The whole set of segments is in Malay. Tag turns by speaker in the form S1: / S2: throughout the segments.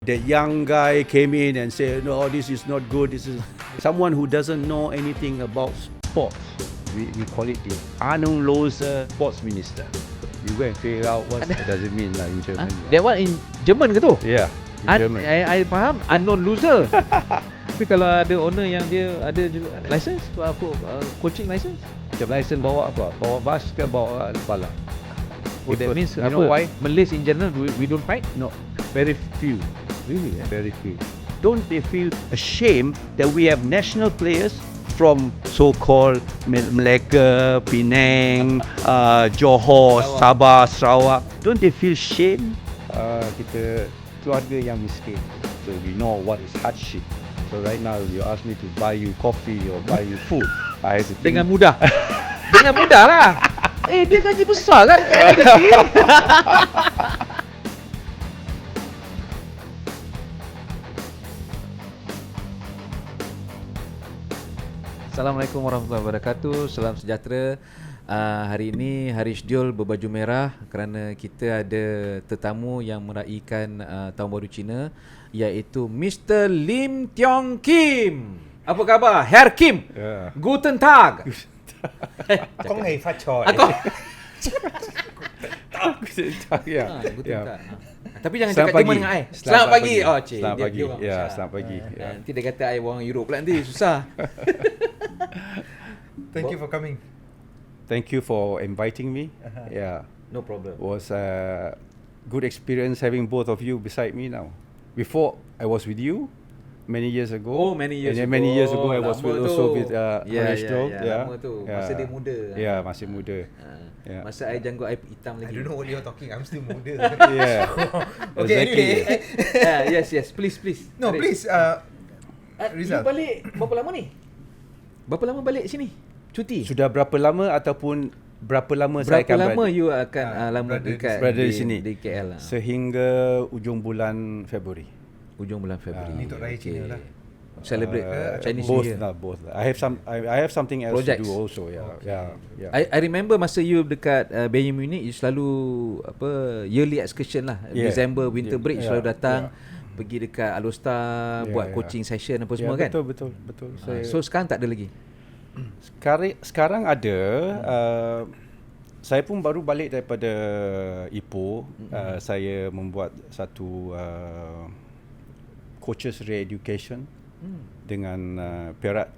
S1: The young guy came in and said, no, this is not good. This is someone who doesn't know anything about sports. We call it the Ahnungloser Sports Minister. You go and figure out what does it mean in German.
S2: That one in German ke tu?
S1: Yeah, in German.
S2: I faham, unknown loser. Tapi kalau ada owner yang dia ada license, coaching license?
S1: Dia license bawa apa? Bawa bas ke bawa bala?
S2: Oh, that means
S1: you know why?
S2: Malays in general, we don't fight?
S1: No, very few.
S2: Really?
S1: Very few. Don't they feel ashamed that we have national players from so-called Malacca, Penang, Johor, Sabah, Sarawak? Don't they feel shame? Kita keluarga yang miskin, so we know what is hardship. So right now, you ask me to buy you coffee or buy you food, I have to think.
S2: Dengan mudah. Dengan mudah lah. Dia gaji besar kan? Assalamualaikum warahmatullahi wabarakatuh. Salam sejahtera. Hari ini hari Sediul berbaju merah kerana kita ada tetamu yang meraihkan Tahun Baru Cina, iaitu Mr. Lim Teong Kim. Apa khabar? Herr Kim.
S1: Yeah.
S2: Guten Tag.
S3: Có ngày pha trò.
S2: Guten Tag.
S1: Yeah.
S2: Tapi jangan
S1: Selamat
S2: cakap Jerman
S1: pagi.
S2: dengan I.
S1: Selamat
S2: Selamat pagi.
S1: pagi.
S2: Oh, cik.
S1: Selamat
S2: Dia-
S1: pagi.
S2: dia orang
S1: Ya,
S2: besar.
S1: selamat pagi. Ya.
S2: Nanti dia kata I orang Europe pula nanti susah.
S3: Thank you for coming.
S1: Thank you for inviting me. Yeah,
S2: No problem.
S1: it was a good experience having both of you beside me now. Before I was with you many years ago.
S2: Oh, many years
S1: and then
S2: ago.
S1: many years ago I was
S2: Lama
S1: with,
S2: tu.
S1: also with
S2: Ya, lama tu. Masa dia muda.
S1: Yeah, masih muda. Yeah.
S2: Masa I janggut I hitam
S3: I
S2: lagi.
S3: don't know what you're talking. I'm still muda.
S1: Yeah.
S3: Okay,
S1: Exactly.
S3: anyway.
S2: Yes, please.
S3: No,
S2: Dari.
S3: please.
S2: You
S3: Rizal.
S2: balik berapa lama ni? Berapa lama balik sini? Cuti?
S1: Sudah berapa lama ataupun berapa lama saya
S2: Berapa
S1: akan
S2: lama
S1: berada?
S2: you akan lama
S3: berada di
S2: dekat
S1: berada di sini?
S2: Di KL lah.
S1: Sehingga ujung bulan Februari.
S2: Ujung bulan Februari.
S3: Ni untuk Raya Cina lah.
S2: Celebrate Chinese New
S1: both
S2: Year.
S1: lah, both lah. I have something else
S2: Projects.
S1: to do also. Yeah, yeah.
S2: I remember masa you dekat Bayern Munich, you selalu yearly excursion lah.
S1: Yeah.
S2: December winter break you selalu datang pergi dekat Alostar buat
S1: Yeah.
S2: coaching session apa semua kan.
S1: Betul.
S2: So sekarang tak ada lagi.
S1: Sekarang ada. Saya pun baru balik daripada Ipoh. Saya membuat satu coaches re-education dengan Perak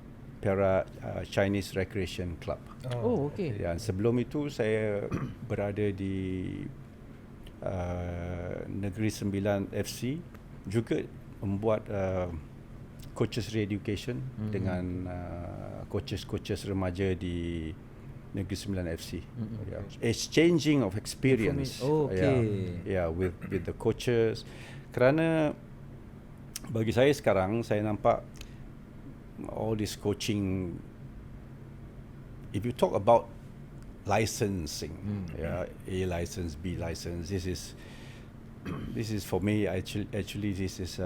S1: Chinese Recreation Club.
S2: Oh, okay.
S1: Ya, sebelum itu saya berada di Negeri Sembilan FC, juga membuat coaches re-education dengan coaches remaja di Negeri Sembilan FC. Exchanging of experience.
S2: Oh, okay.
S1: Yeah, with the coaches. Kerana bagi saya sekarang, saya nampak all this coaching, if you talk about licensing, A license, B license, this is for me actually this is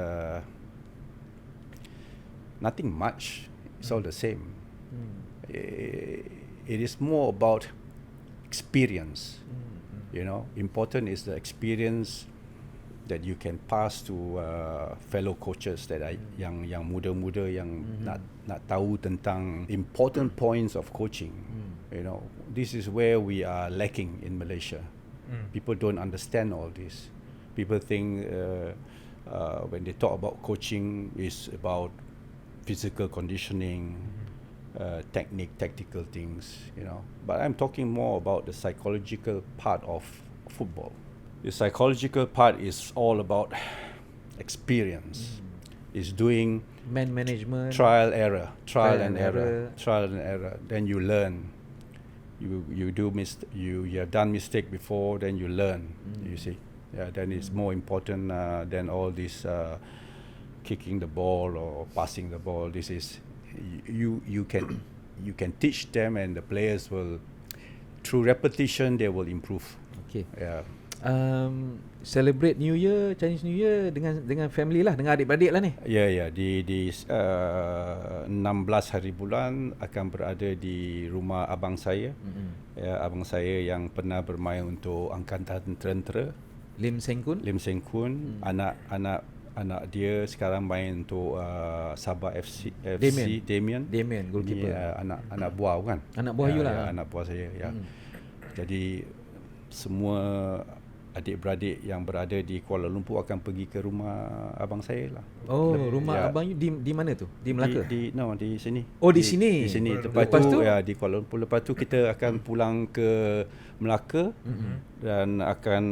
S1: nothing much. It's all the same. It is more about experience. Important is the experience that you can pass to fellow coaches that yang muda-muda yang nak tahu tentang important points of coaching. This is where we are lacking in Malaysia. People don't understand all this. People think when they talk about coaching is about physical conditioning, tactical things, But I'm talking more about the psychological part of football. The psychological part is all about experience. Is doing
S2: Man management.
S1: trial and error. Then you learn. You have done mistake before, then you learn. You see, then it's more important than all this kicking the ball or passing the ball. This is you can teach them, and the players will, through repetition, they will improve.
S2: Okay.
S1: Yeah.
S2: Celebrate New Year, Chinese New Year dengan family lah, dengan adik-beradik lah ni.
S1: Ya, di 16 hari bulan akan berada di rumah abang saya. Ya, abang saya yang pernah bermain untuk Angkatan Tentera,
S2: Lim Seng Kun.
S1: anak anak dia sekarang main untuk Sabah FC
S2: Damien goalkeeper.
S1: Anak buah kan?
S2: Anak buah you lah.
S1: Ya, anak buah saya ya. Jadi semua adik-beradik yang berada di Kuala Lumpur akan pergi ke rumah abang saya lah.
S2: Oh, rumah abang you di mana tu? Di Melaka?
S1: Di sini.
S2: Oh, di sini.
S1: Di sini.
S2: Lepas tu
S1: ya di Kuala Lumpur. Lepas tu kita akan pulang ke Melaka dan akan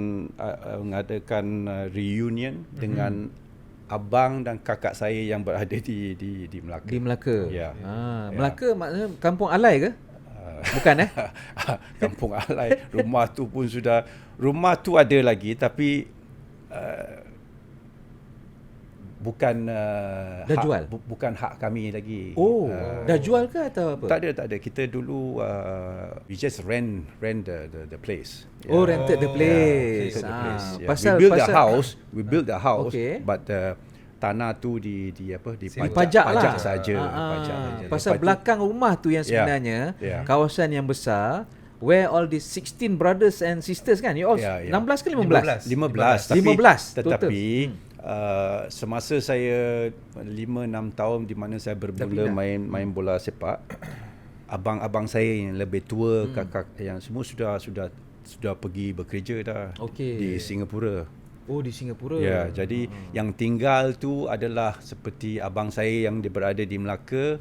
S1: mengadakan reunion dengan abang dan kakak saya yang berada di Melaka.
S2: Di Melaka.
S1: Ya.
S2: Melaka maknanya kampung alai ke? Bukan
S1: Kampung alai. Rumah tu ada lagi tapi bukan
S2: dah jual?
S1: Bukan hak kami lagi.
S2: Oh, dah jual ke atau apa?
S1: Tak ada. Kita dulu we just rent the place.
S2: Oh, rented the place.
S1: The place.
S2: Pasal
S1: We built the house,
S2: okay.
S1: but tanah tu
S2: dipajak lah.
S1: saja.
S2: Pasal belakang rumah tu yang sebenarnya kawasan yang besar where all these 16 brothers and sisters kan? You all 16 ke 15? 15.
S1: Tetapi semasa saya 5-6 tahun di mana saya bermula main bola sepak, abang-abang saya yang lebih tua, kakak yang semua sudah pergi bekerja dah di Singapura.
S2: Oh, di Singapura.
S1: Ya, jadi yang tinggal tu adalah seperti abang saya yang dia berada di Melaka,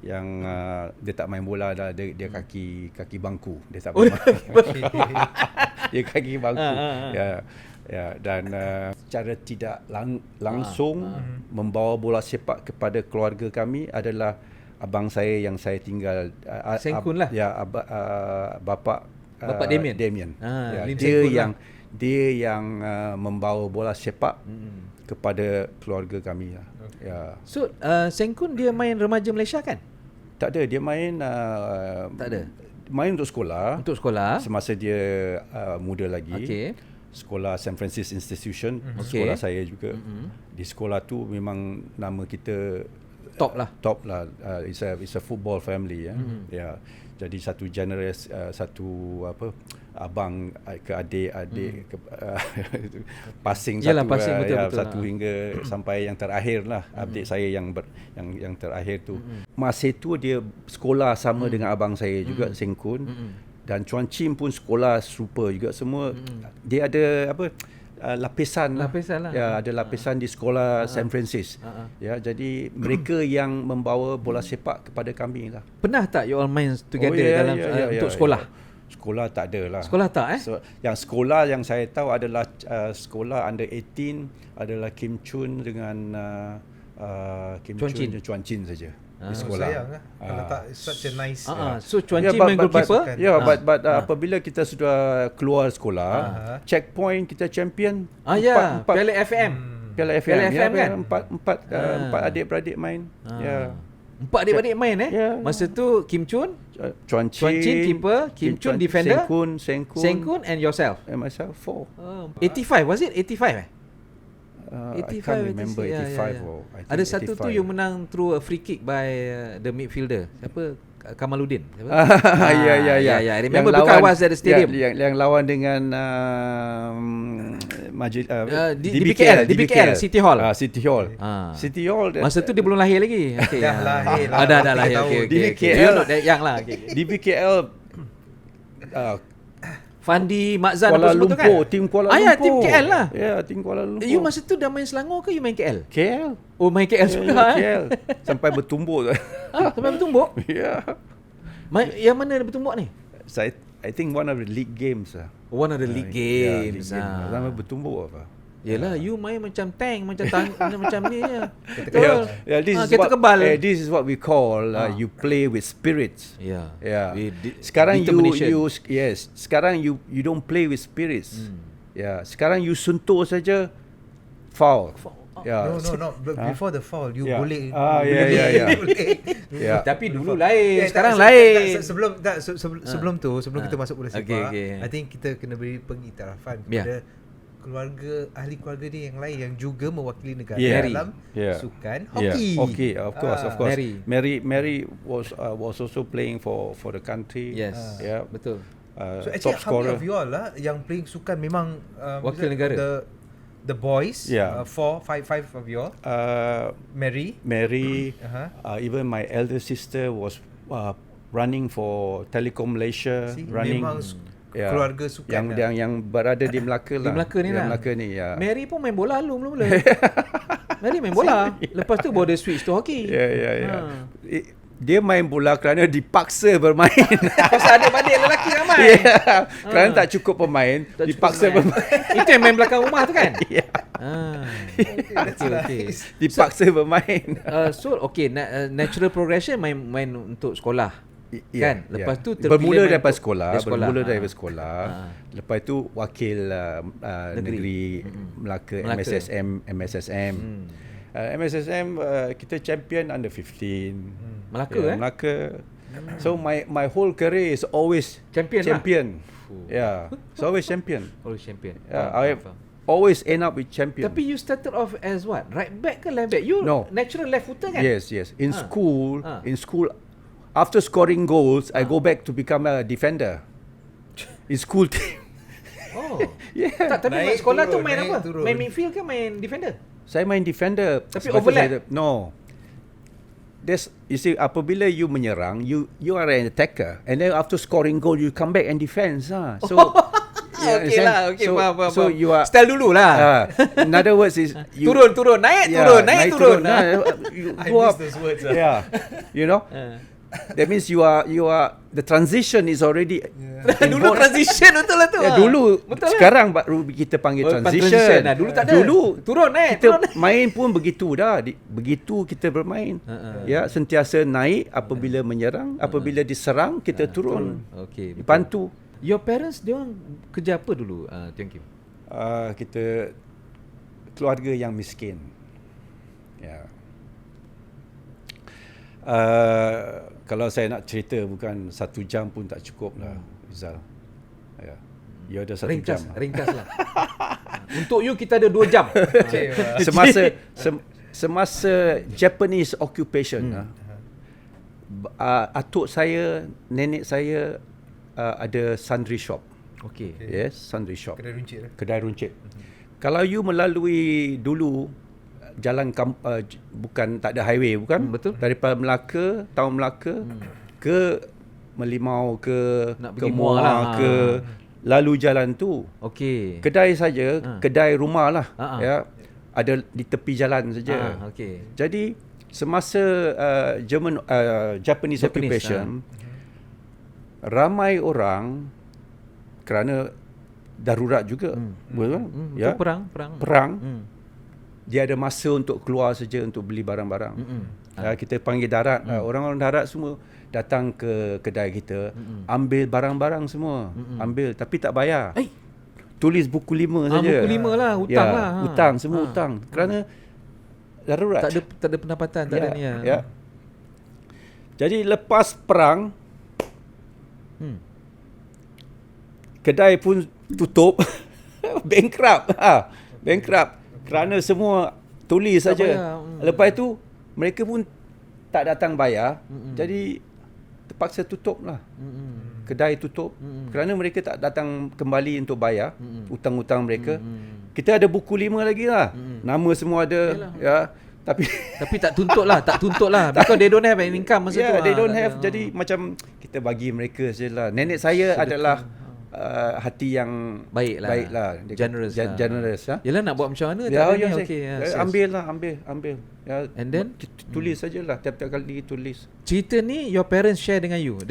S1: yang dia tak main bola dah, dia kaki bangku. Dia tak main dia kaki bangku. Ya, dan secara tidak langsung membawa bola sepak kepada keluarga kami adalah abang saya yang saya tinggal
S2: Sengkun lah.
S1: Ya, bapa Damien. Dia yang membawa bola sepak kepada keluarga kami lah. Ya.
S2: So Sengkun dia main remaja Malaysia kan?
S1: Tak ada, dia main
S2: tak ada.
S1: Main untuk sekolah.
S2: Untuk sekolah
S1: semasa dia muda lagi. Sekolah San Francisco Institution, sekolah saya juga. Di sekolah tu memang nama kita top lah. It's a football family ya. Ya. Jadi satu satu abang ke adik passing satu hingga sampai yang terakhir lah. Adik saya yang terakhir tu. Masa tu dia sekolah sama dengan abang saya juga, Sengkun. Dan Chuan Chim pun sekolah serupa juga semua. Dia ada lapisan lah. Ya, ada lapisan di sekolah San Francisco. Ya, jadi mereka yang membawa bola sepak kepada kami lah.
S2: Pernah tak you all main together untuk sekolah?
S1: Sekolah tak ada lah.
S2: Sekolah tak
S1: yang sekolah yang saya tahu adalah sekolah under 18 adalah Kim Chun dengan Chuan Chin saja. Di sekolah.
S3: Sayang lah kalau tak such a nice
S2: so Chuan Chin main goalkeeper.
S1: But apabila kita sudah keluar sekolah, checkpoint kita champion.
S2: Piala FM.
S1: Piala FM kan? Empat adik-beradik main. Ya.
S2: 4 adik-beradik main Masa tu Kim Chun,
S1: Chuan Chin
S2: keeper, Kim Chun defender, Sengkun and yourself.
S1: And myself 4.
S2: 85 was it? 85
S1: I can't remember 85 or I think
S2: ada satu
S1: 85.
S2: tu you menang through a free kick by the midfielder. Siapa? Kamaluddin.
S1: Ya.
S2: I remember because I was at the stadium.
S1: Yang lawan dengan
S2: DBKL City Hall.
S1: City Hall.
S2: Masa tu dia belum lahir lagi.
S3: Dah lahir.
S2: Dah lahir.
S1: DBKL
S2: yang lah.
S1: DBKL
S2: Fandi Makzan
S1: Kuala Lumpur,
S2: kan?
S1: tim Kuala Lumpur.
S2: Tim KL lah.
S1: Ya, tim Kuala Lumpur.
S2: You masa tu dah main Selangor ke you main KL?
S1: KL.
S2: Oh, main KL juga.
S1: KL. Sampai bertumbuk.
S2: Sampai bertumbuk?
S1: Ya.
S2: Yang mana dia bertumbuk ni?
S1: I think one of the league games lah.
S2: One of the league games.
S1: Sampai bertumbuk apa?
S2: Yelah, you main macam tank, macam ni je.
S1: Kita kebal. This is what we call you play with spirits.
S2: Yeah.
S1: Sekarang sekarang you don't play with spirits. Sekarang you sentuh saja foul.
S3: No. Before the foul, you boleh.
S2: Tapi dulu lain, sekarang lain.
S3: Sebelum kita masuk bola sepak, I think kita kena beri pengiktirafan kepada ahli keluarga dia yang lain yang juga mewakili negara dalam sukan hoki.
S1: Of course. Mary was also playing for the country.
S2: Yes.
S1: Betul.
S3: So actually how many of you all lah yang playing sukan memang
S2: wakil negara.
S3: the boys, 5 of you all. Mary,
S1: even my elder sister was running for Telekom Malaysia.
S3: Memang keluarga sukan
S1: yang berada di Melaka lah.
S2: Di Melaka ni lah.
S1: Melaka ni, ya.
S2: Mary pun main bola mula-mula. Mary main bola. Lepas tu border switch to hockey.
S1: Ya. Dia main bola kerana dipaksa bermain.
S2: Pasal ada adik lelaki ramai.
S1: Kerana tak cukup pemain, dipaksa bermain.
S2: Itu yang main belakang rumah tu kan?
S1: Ya.
S2: Okay.
S1: Dipaksa bermain.
S2: So natural progression main untuk sekolah. Kan? Lepas tu
S1: bermula daripada sekolah. Lepas tu wakil negeri Melaka, MSSM. MSSM kita champion under 15.
S2: Melaka
S1: Melaka. So my whole career is always champion. Yeah. It's always champion. I always end up with champion.
S2: Tapi you started off as what? Right back ke left back? You natural left footer kan?
S1: Yes. In school, after scoring goals, I go back to become a defender. In school team.
S2: Tapi main sekolah tu main apa? Main midfield ke main defender?
S1: Saya main defender.
S2: Tapi overlap?
S1: No. You see, apabila you menyerang, you are an attacker, and then after scoring goal, you come back and defend. So
S2: faham.
S1: So you are
S2: style dulu lah.
S1: In other words is
S2: turun, naik turun.
S1: You go up.
S3: Those words.
S1: Yeah. You know. That means you are the transition is already
S2: dulu transition betul lah tu.
S1: Dulu
S2: betul
S1: sekarang baru kita panggil transition.
S2: Dulu tak ada.
S1: Dulu
S2: turun
S1: kita main pun begitu dah. Begitu kita bermain. Ya, sentiasa naik apabila menyerang, apabila diserang kita turun.
S2: Okey.
S1: Dibantu.
S2: Your parents dia orang kerja apa dulu, Teong Kim?
S1: Kita keluarga yang miskin. Ya. Kalau saya nak cerita bukan 1 jam pun tak cukup lah, Rizal. Ya. You ada 1 jam.
S2: Ringkas lah. Untuk you kita ada 2 jam.
S1: Semasa Japanese occupation, atuk saya, nenek saya ada sundry shop.
S2: Okay.
S1: Yes, sundry shop.
S3: Kedai runcit.
S1: Kalau you melalui dulu jalan bukan tak ada highway, bukan?
S2: Betul.
S1: Daripada Melaka, Taun Melaka ke Melimau ke
S2: Muar
S1: ke lalu jalan tu.
S2: Okey.
S1: Kedai saja, kedai rumah lah. Ya. Ada di tepi jalan saja.
S2: Okey.
S1: Jadi semasa Japanese occupation, ramai orang kerana darurat juga. Betul? Ya. Perang. Dia ada masa untuk keluar saja untuk beli barang-barang. Kita panggil darat. Orang-orang darat semua datang ke kedai kita, ambil barang-barang semua. Ambil tapi tak bayar. Tulis buku 5 saja.
S2: Buku 5 lah, hutang lah.
S1: Hutang, semua hutang. Kerana darurat.
S2: Tak ada pendapatan, tak ada ni.
S1: Ya. Jadi lepas perang, kedai pun tutup. Bankrupt. Bankrupt. Kerana semua tulis saja. Lepas itu mereka pun tak datang bayar. Jadi terpaksa tutup lah. Kedai tutup. Kerana mereka tak datang kembali untuk bayar hutang-hutang mereka. Kita ada buku 5 lagi lah. Nama semua ada. Ya. Tapi
S2: tak tuntut lah. Because they don't have an income masa tu.
S1: they don't have. Jadi macam kita bagi mereka je lah. Nenek saya adalah hati yang baiklah.
S2: Generous. Yalah, nak buat macam mana?
S1: Ambil. Ya,
S2: and then
S1: tulis sajalah tiap-tiap kali tulis.
S2: Cerita ni your parents share dengan you
S1: all.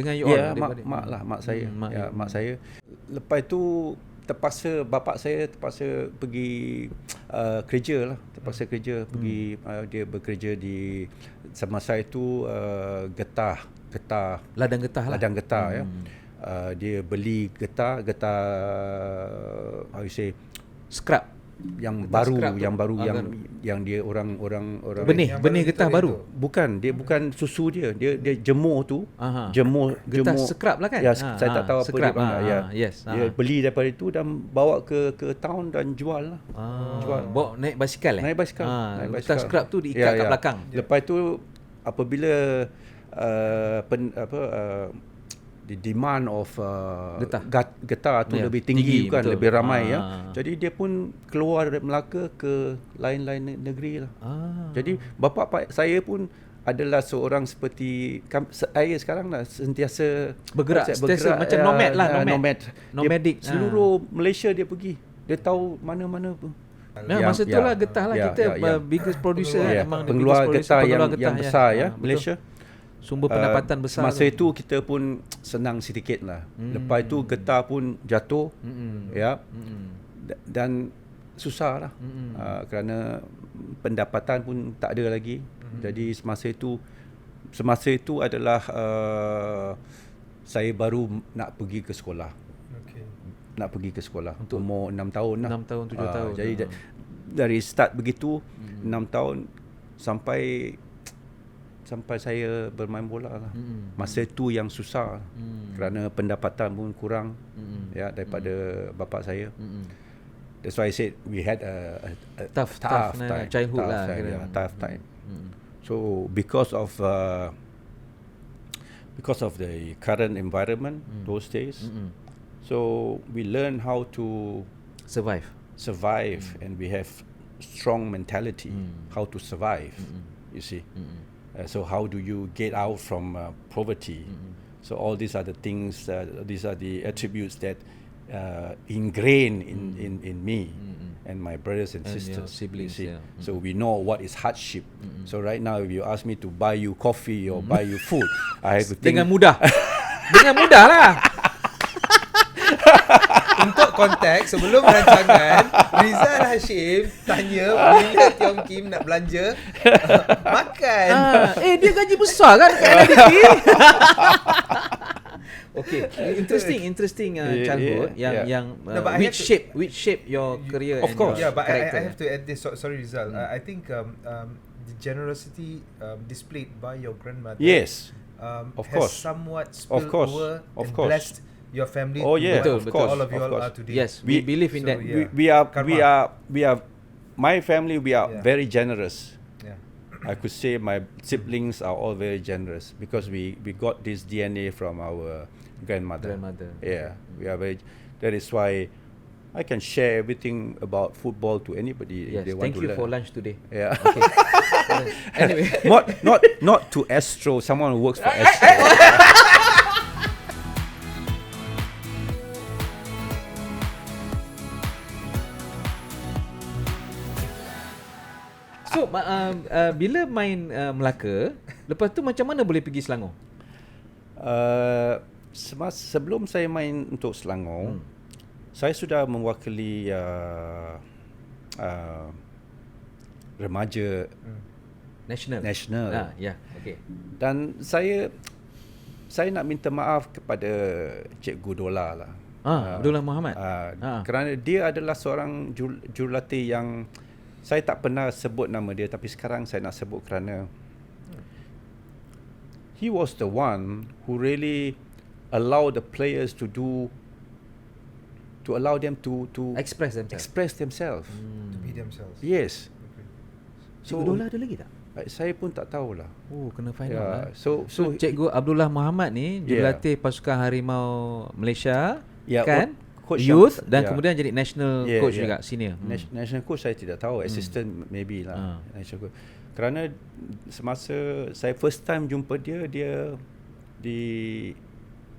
S1: Mak saya. Mak saya. Lepas tu bapak saya terpaksa pergi kerja lah. Pergi dia bekerja di semasa itu getah.
S2: Ladang getah
S1: ya. Dia beli getah how you say,
S2: scrap
S1: yang baru yang dia orang
S2: benih getah baru.
S1: Bukan, dia bukan susu dia jemur tu. Jemur
S2: scrap lah kan.
S1: Ya, saya tak tahu apa dia panggil.
S2: Yes.
S1: Dia beli daripada itu dan bawa ke town dan jual lah.
S2: Bawa naik basikal.
S1: Naik basikal.
S2: Getah scrap tu diikat kat belakang.
S1: Lepas tu apabila the demand of getah tu
S2: Ya,
S1: lebih tinggi kan,
S2: betul.
S1: lebih ramai ya. Jadi dia pun keluar dari Melaka ke lain-lain negeri lah. Jadi bapa saya pun adalah seorang seperti saya sekarang lah, sentiasa
S2: bergerak macam nomad lah, nomadic.
S1: Seluruh Malaysia dia pergi. Dia tahu mana-mana pun.
S2: Masa tu lah getah lah kita biggest producer memang
S1: pengeluar getah yang besar Malaysia.
S2: Sumber pendapatan besar.
S1: Masa itu kita pun senang sedikit lah. Lepas itu getah pun jatuh dan susah lah kerana pendapatan pun tak ada lagi. Jadi semasa itu adalah saya baru nak pergi ke sekolah. Nak pergi ke sekolah untuk umur 6 tahun lah.
S2: 6 tahun, 7 tahun.
S1: Jadi dari start begitu 6 tahun sampai saya bermain bola lah. Masa itu yang susah kerana pendapatan pun kurang daripada bapa saya. That's why I said we had a tough time.
S2: Childhood lah.
S1: Tough time. So because of the current environment those days, so we learn how to survive, and we have strong mentality how to survive. You see. So how do you get out from poverty? So all these are the things, these are the attributes that ingrained in me and my brothers and sisters,
S2: siblings.
S1: So we know what is hardship. So right now, if you ask me to buy you coffee or buy you food, I have to think
S2: dengan mudah lah.
S3: Untuk konteks, sebelum rancangan, Rizal Hashim tanya bila Teong Kim nak belanja makan.
S2: Dia gaji besar kan kat NFDP. Okay, interesting childhood yang which shape your career.
S1: Of course.
S3: Yeah, but I have to add this. Sorry, Rizal. I think the generosity displayed by your grandmother.
S1: Yes. Of
S3: has
S1: course.
S3: somewhat spilled over and blessed your family.
S1: Betul.
S3: All of you all are today.
S2: Yes, we believe in that.
S1: We are my family, we are very generous. I could say my siblings are all very generous because we got this DNA from our grandmother. Yeah, we are very. That is why I can share everything about football to anybody if they want to learn.
S2: Thank you for lunch today.
S1: Yeah.
S2: Okay. Anyway,
S1: not to Astro. Someone who works for Astro.
S2: So bila main Melaka, lepas tu macam mana boleh pergi Selangor?
S1: Sebelum saya main untuk Selangor, saya sudah mewakili remaja national.
S2: Okay.
S1: Dan saya nak minta maaf kepada Cikgu Dola lah.
S2: Abdullah Muhammad.
S1: Kerana dia adalah seorang jurulatih yang saya tak pernah sebut nama dia, tapi sekarang saya nak sebut kerana he was the one who really allow the players to allow them to
S2: express themselves.
S3: To be themselves.
S1: Yes.
S2: So Dola ada lagi tak?
S1: Saya pun tak tahulah.
S2: Kena find out lah.
S1: So
S2: Cikgu Abdullah Muhammad ni jurulatih pasukan Harimau Malaysia, kan?
S1: Coach
S2: youth dan kemudian jadi national coach juga, senior.
S1: National coach saya tidak tahu, assistant maybe lah. National coach. Kerana semasa saya first time jumpa dia di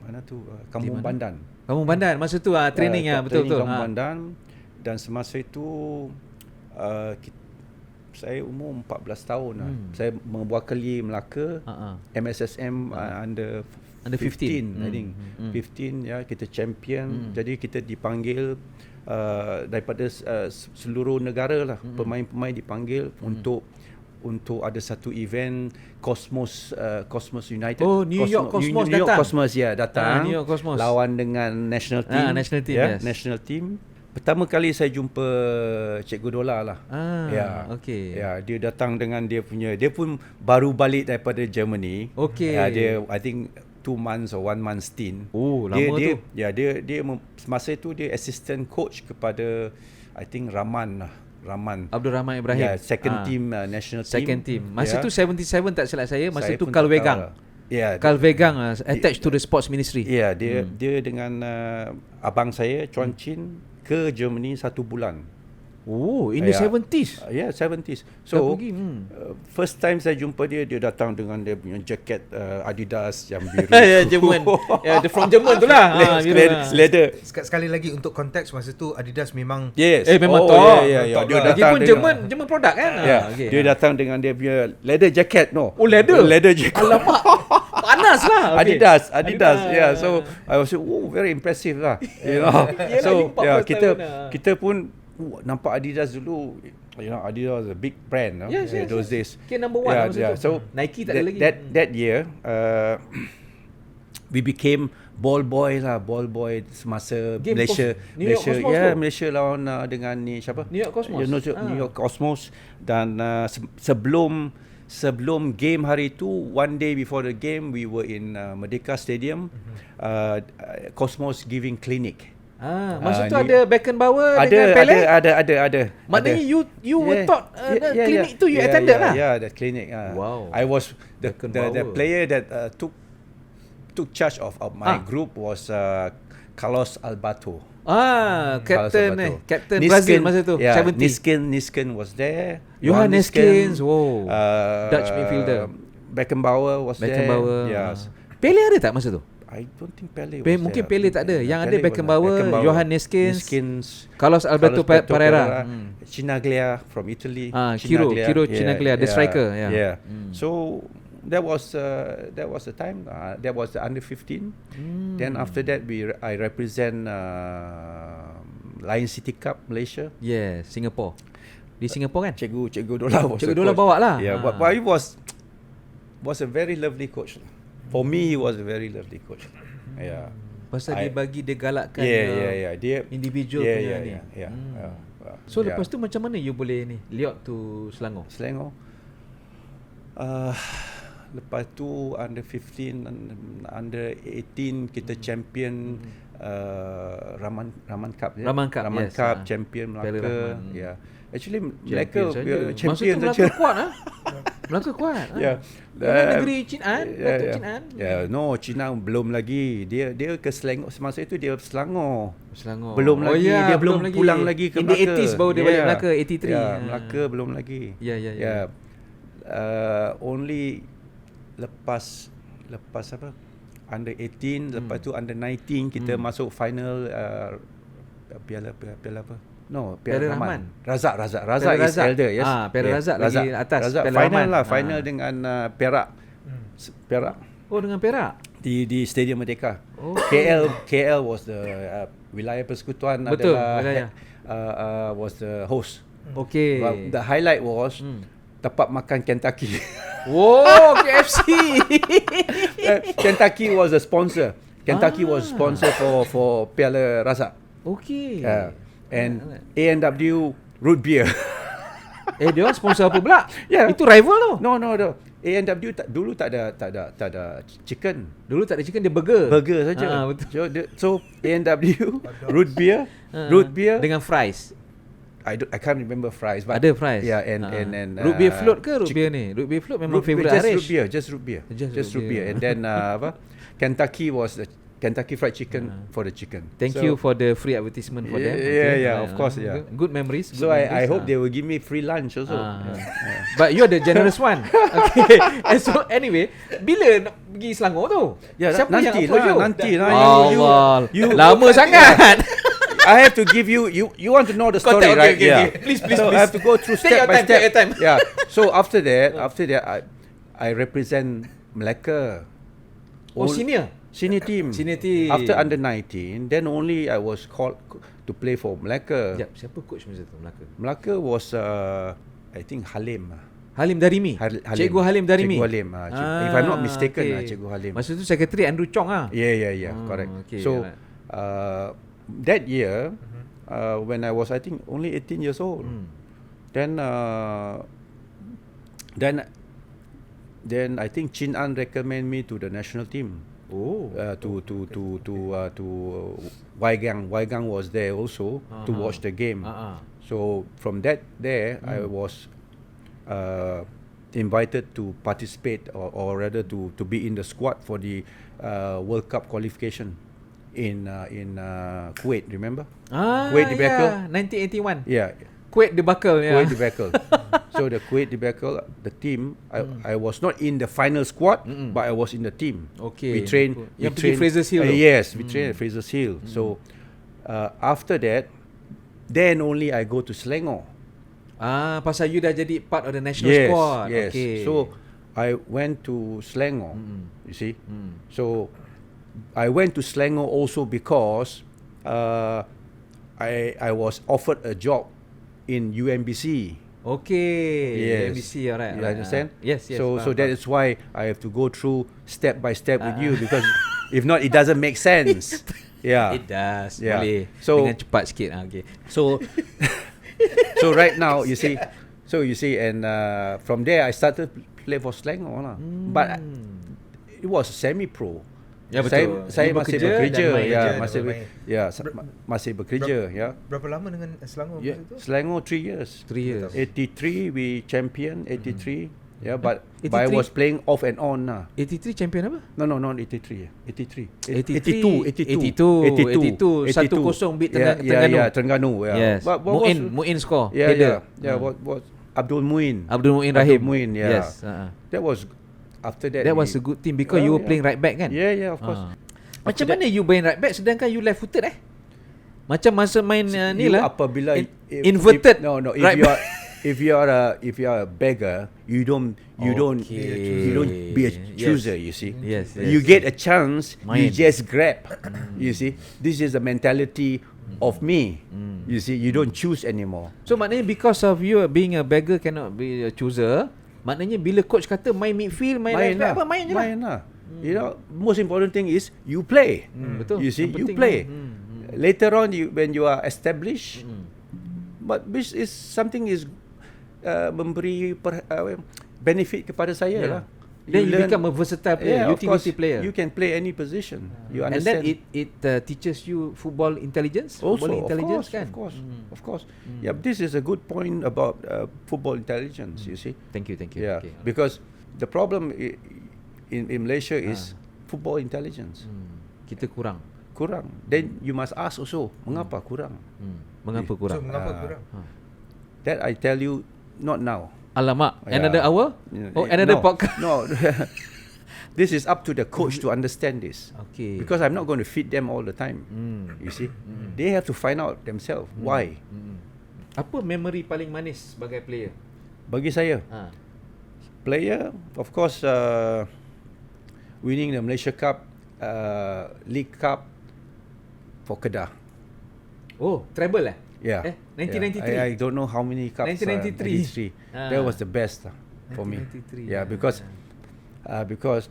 S1: mana tu, Kampung Bandan.
S2: Kampung Bandan masa tu training betul-betul.
S1: Kampung Bandan, dan semasa itu saya umur 14 tahun lah. Saya mewakili Melaka MSSM under 15 I think. 15 kita champion. Jadi kita dipanggil daripada seluruh negara lah. Pemain-pemain dipanggil untuk ada satu event Cosmos United.
S2: New York Cosmos
S1: datang.
S2: New York Cosmos
S1: lawan dengan national team. National team. Pertama kali saya jumpa Cikgu Dola lah. Dia datang dengan dia pun baru balik daripada Germany. Dia I think 2 months or 1 month stint.
S2: Lama tu.
S1: Dia masa itu dia assistant coach kepada I think Rahman
S2: Abdul Rahman Ibrahim.
S1: Second team national team.
S2: Second team. Masa tu 77 tak silap saya. Masa tu Kalwegang. Carl Vegang attached to the sports ministry.
S1: Dia dengan abang saya Chuan Chin ke Germany 1 bulan.
S2: Oh, in the 70s.
S1: 70s. So first time saya jumpa dia datang dengan dia punya jaket Adidas yang biru.
S2: German. Dia from German tu lah.
S1: Leather.
S3: Sekali lagi untuk konteks, masa tu Adidas memang
S2: memang top.
S1: Dia
S2: datang lagipun German produk kan.
S1: Dia datang dengan dia punya leather jacket leather jacket.
S2: Alamak. Panas lah.
S1: Adidas. So I was very impressive lah. So kita pun nampak Adidas dulu, Adidas was a big brand those days.
S2: Number one.
S1: So
S2: Nike tak ada lagi.
S1: That year we became ball boy semasa
S2: Game
S1: Malaysia. Malaysia lawan dengan ni siapa?
S2: New York Cosmos.
S1: New York Cosmos. Dan sebelum game hari tu, one day before the game, we were in Merdeka Stadium. Cosmos giving clinic.
S2: Masa tu ada Beckenbauer dengan Pele?
S1: Ada.
S2: Maknanya you were taught klinik tu you attended lah?
S1: That clinic.
S2: Wow.
S1: I was the player that took charge of my group was Carlos Alberto.
S2: Captain Brazil masa tu.
S1: 70. Nisken was there.
S2: Johan Neskins. Dutch midfielder.
S1: Beckenbauer was there.
S2: Yes. Pele ada tak masa tu?
S1: I don't think Pele was
S2: mungkin
S1: there.
S2: Pele tak ada. Yang ada Beckenbauer, Johan Neskins, Carlos Alberto Pereira,
S1: Chinaglia from Italy.
S2: Ciro Chinaglia, the striker.
S1: So that was the time. That was the under 15. Then after that I represent Lion City Cup Malaysia.
S2: Singapore. Di Singapore kan?
S1: Cikgu Dola
S2: bawa lah.
S1: But he was a very lovely coach. For me, he was a very lovely coach.
S2: Pasal dia bagi, dia galakkan
S1: dia
S2: individual punya ni. So lepas tu macam mana you boleh ni liot to Selangor?
S1: Lepas tu under 15, under 18 kita champion Rahman Cup.
S2: Rahman Cup,
S1: champion Melaka. Actually Melaka
S2: Masa
S1: champion
S2: tu Melaka kuat Melaka kuat. Negeri Cinan, Datuk Cinan.
S1: Cinan belum lagi. Dia ke Selangor semasa itu, dia Selangor.
S2: Belum
S1: lagi. Dia belum pulang lagi ke Melaka.
S2: In the 80s baru dia balik Melaka, 83.
S1: Melaka belum lagi. Only lepas apa? Under 18, lepas tu under 19 kita masuk final piala apa? Piala Rahman. Razak is elder, yes.
S2: Piala Razak lagi atas.
S1: Razak
S2: Piala
S1: final
S2: Rahman.
S1: Final dengan Perak.
S2: Dengan Perak.
S1: Di Stadium Merdeka. KL was the wilayah persekutuan.
S2: Betul,
S1: adalah was the host.
S2: Okay.
S1: The highlight was tempat makan Kentucky.
S2: KFC.
S1: Kentucky was a sponsor. Kentucky was sponsor for Piala Razak. And A&W root beer.
S2: Dia orang sponsor apa pula? Itu rival tu.
S1: No. A&W dulu tak ada chicken.
S2: Dulu tak ada chicken, dia burger
S1: saja.
S2: Betul.
S1: So A&W root beer
S2: dengan fries.
S1: I can't remember fries, but
S2: ada fries.
S1: And
S2: root beer float ke root beer ni? Root beer float memang favorite Arish.
S1: Just root beer. And then Kentucky was the Kentucky Fried Chicken for the chicken.
S2: Thank you for the free advertisement for them.
S1: Of course.
S2: Good memories.
S1: So I hope they will give me free lunch also.
S2: But you're the generous one. Okay. And so anyway, bila nak pergi Selangor tu? Siapa yang approach you?
S1: Nantilah.
S2: You lama sangat.
S1: I have to give you want to know the story, right?
S2: Please.
S1: So I have to go through step by step.
S2: Take your time.
S1: So after that, I represent Melaka. Senior team. After under 19, then only I was called to play for Melaka.
S2: Siapa coach masa tu Melaka?
S1: Melaka was I think Halim
S2: Darimi. Cikgu Halim Darimi.
S1: If I'm not mistaken, Cikgu Halim.
S2: Masa tu secretary Andrew Chong
S1: correct. So that year when I was I think only 18 years old, then I think Chin An recommend me to the national team. To Waigang was there also to watch the game. So from I was invited to participate or rather to be in the squad for the World Cup qualification in Kuwait. Remember? Kuwait debacle.
S2: 1981.
S1: Yeah.
S2: Kuwait debacle. Yeah.
S1: Kuwait debacle. So the Kuwait debacle, the team, I was not in the final squad, but I was in the team.
S2: Okay.
S1: We trained.
S2: Yang pergi Fraser's Hill.
S1: Yes, we trained at Fraser's Hill. So after that, then only I go to Selangor.
S2: Pasal you dah jadi part of the national
S1: Yes,
S2: squad.
S1: yes.
S2: Okay.
S1: So I went to Selangor. You see. So I went to Selangor also because I was offered a job in UMBC.
S2: Okay.
S1: Yes.
S2: MBC, alright.
S1: You understand?
S2: Yes.
S1: So that is why I have to go through step by step with you, because if not, it doesn't make sense. Yeah.
S2: It does.
S1: Yeah.
S2: Boleh.
S1: So
S2: dengan cepat sikit. Okay.
S1: So right now you see, and from there I started to play for Selangor lah. But it was semi-pro.
S2: Ya, betul.
S1: Saya masih bekerja, masih bekerja.
S3: Berapa lama dengan Selangor masa tu?
S1: Selangor 3 years.
S2: 3 years.
S1: 83 we champion 83. Yeah, but I was playing off and on lah.
S2: 83 champion apa?
S1: No, not 83. 82.
S2: 82. 1-0 beat Terengganu.
S1: Yeah, Terengganu. Yeah.
S2: Yes. Muin score.
S1: Yeah. What Abdul Muin Rahim. Yeah.
S2: Yes.
S1: That was after that.
S2: That was a good team because you were playing right back kan?
S1: Yeah, of course.
S2: Macam mana you main right back sedangkan you left footed Macam masa main ni lah.
S1: Apabila
S2: inverted.
S1: If you are a beggar, you don't be a chooser. You see.
S2: Yes.
S1: You get a chance, you just grab. You see, this is the mentality of me. You see, you don't choose anymore.
S2: So maknanya because of you being a beggar cannot be a chooser. Maknanya bila coach kata main midfield, main right back, main je lah.
S1: You know, most important thing is you play.
S2: Betul.
S1: You see, you play. Later on, when you are established, but this is something is memberi benefit kepada saya lah.
S2: Then you become a versatile player, utility player.
S1: You can play any position. You
S2: understand. And then it teaches you football intelligence.
S1: Also,
S2: football intelligence kan?
S1: Of course. Yeah, this is a good point about football intelligence. You see.
S2: Thank you.
S1: Yeah,
S2: okay.
S1: Because the problem in Malaysia is football intelligence.
S2: Kita kurang.
S1: Then you must ask also, mengapa kurang?
S2: Mengapa kurang?
S3: So mengapa kurang?
S1: That I tell you not now.
S2: Alamak, another hour? Another podcast?
S1: No. This is up to the coach to understand this.
S2: Okay.
S1: Because I'm not going to feed them all the time. You see, they have to find out themselves why.
S2: Apa memory paling manis sebagai player?
S1: Bagi saya, player, of course, winning the Malaysia Cup, League Cup for Kedah.
S2: Oh, treble
S1: Yeah.
S2: 1993.
S1: I don't know how many cups.
S2: 1993.
S1: That was the best for me.
S2: 1993.
S1: Yeah, because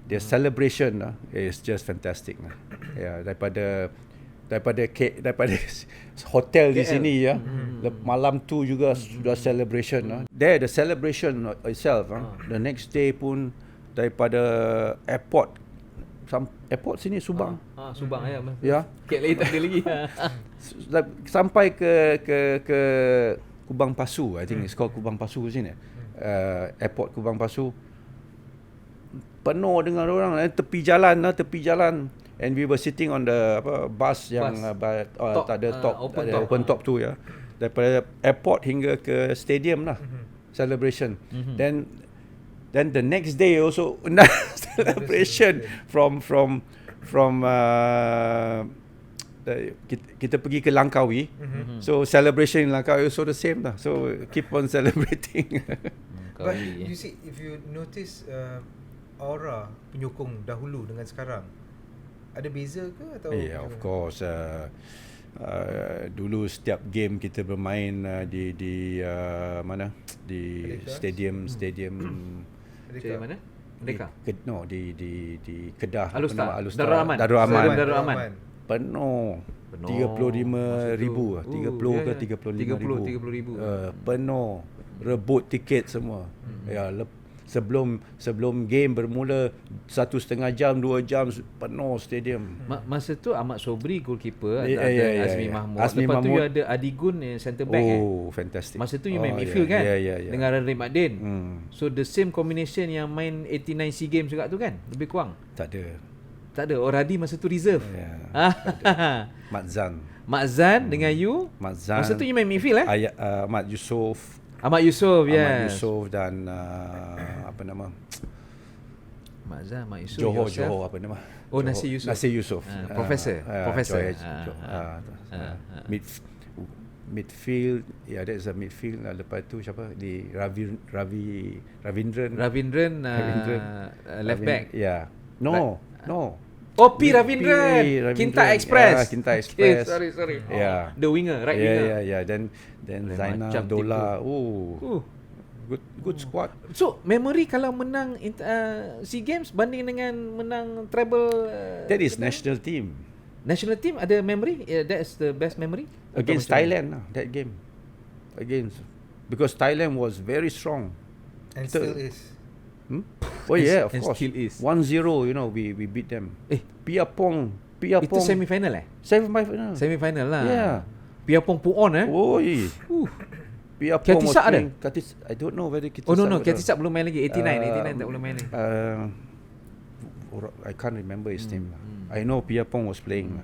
S1: the celebration is just fantastic. Yeah, daripada hotel di sini malam tu juga sudah celebration. There the celebration itself. The next day pun daripada airport sini Subang.
S2: Subang
S1: ya.
S2: KLA tak ada lagi.
S1: Sampai ke Kubang Pasu. I think it's called Kubang Pasu sini. Airport Kubang Pasu. Penuh dengan orang tepi jalan. And we were sitting on the bus yang tak ada top, open top tu ya. Daripada airport hingga ke stadium lah. Celebration. Then the next day also celebration from kita pergi ke Langkawi. So celebration in Langkawi also the same lah. So keep on celebrating.
S3: But you see, if you notice aura penyokong dahulu dengan sekarang, ada beza ke atau?
S1: Yeah, of course. Dulu setiap game kita bermain di mana? Di stadium.
S2: Mana? Merdeka?
S1: Di Kedah.
S2: Alustar.
S1: Darul Aman.
S2: Penuh.
S1: 35,000 30 ke 35,000. Penuh. Rebut tiket semua. Ya, sebelum game bermula 1.5 jam 2 jam penuh stadium.
S2: Masa tu Ahmad Sobri goalkeeper,
S1: Yeah.
S2: Azmi Mahmud.
S1: Azmi
S2: Lepas tu
S1: Mahmud.
S2: you ada Adigun centre back.
S1: Fantastic.
S2: Masa tu you main midfield kan? Dengan Radin Madin. So the same combination yang main 89 SEA Games juga tu kan? Lebih kurang.
S1: Tak ada.
S2: Radi masa tu reserve.
S1: Mat Zan
S2: dengan you.
S1: Mat Zan.
S2: Masa tu you main midfield
S1: Ahmad Yusof.
S2: Ahmad Yusof,
S1: Ahmad Yusof dan apa nama?
S2: Ahmad Yusof.
S1: Johor apa nama?
S2: Nasir Yusof. Profesor.
S1: Midfield, that is a midfield. Lepas tu siapa? Di Ravindran.
S2: Left back.
S1: No.
S2: P. Ravindran. Kinta Express.
S1: Okay,
S2: sorry. The winger, right
S1: winger.
S2: winger.
S1: Then Zainal, Dola. Good squad.
S2: So, memory kalau menang SEA Games banding dengan menang treble.
S1: That is national team.
S2: National team ada memory? That's the best memory?
S1: Against Thailand, that game. Because Thailand was very strong.
S3: And still is.
S1: Oh yeah, of
S2: and
S1: course.
S2: Still is.
S1: 1-0, we beat them. Piapong.
S2: Itu semi-final Semi-final lah.
S1: Yeah.
S2: Piapong put on
S1: Oi. Piapong
S2: Katisak ada?
S1: I don't know whether Katisak.
S2: Oh no, Katisak belum main lagi. 89 tak belum main lagi.
S1: I can't remember his name. I know Piapong was playing.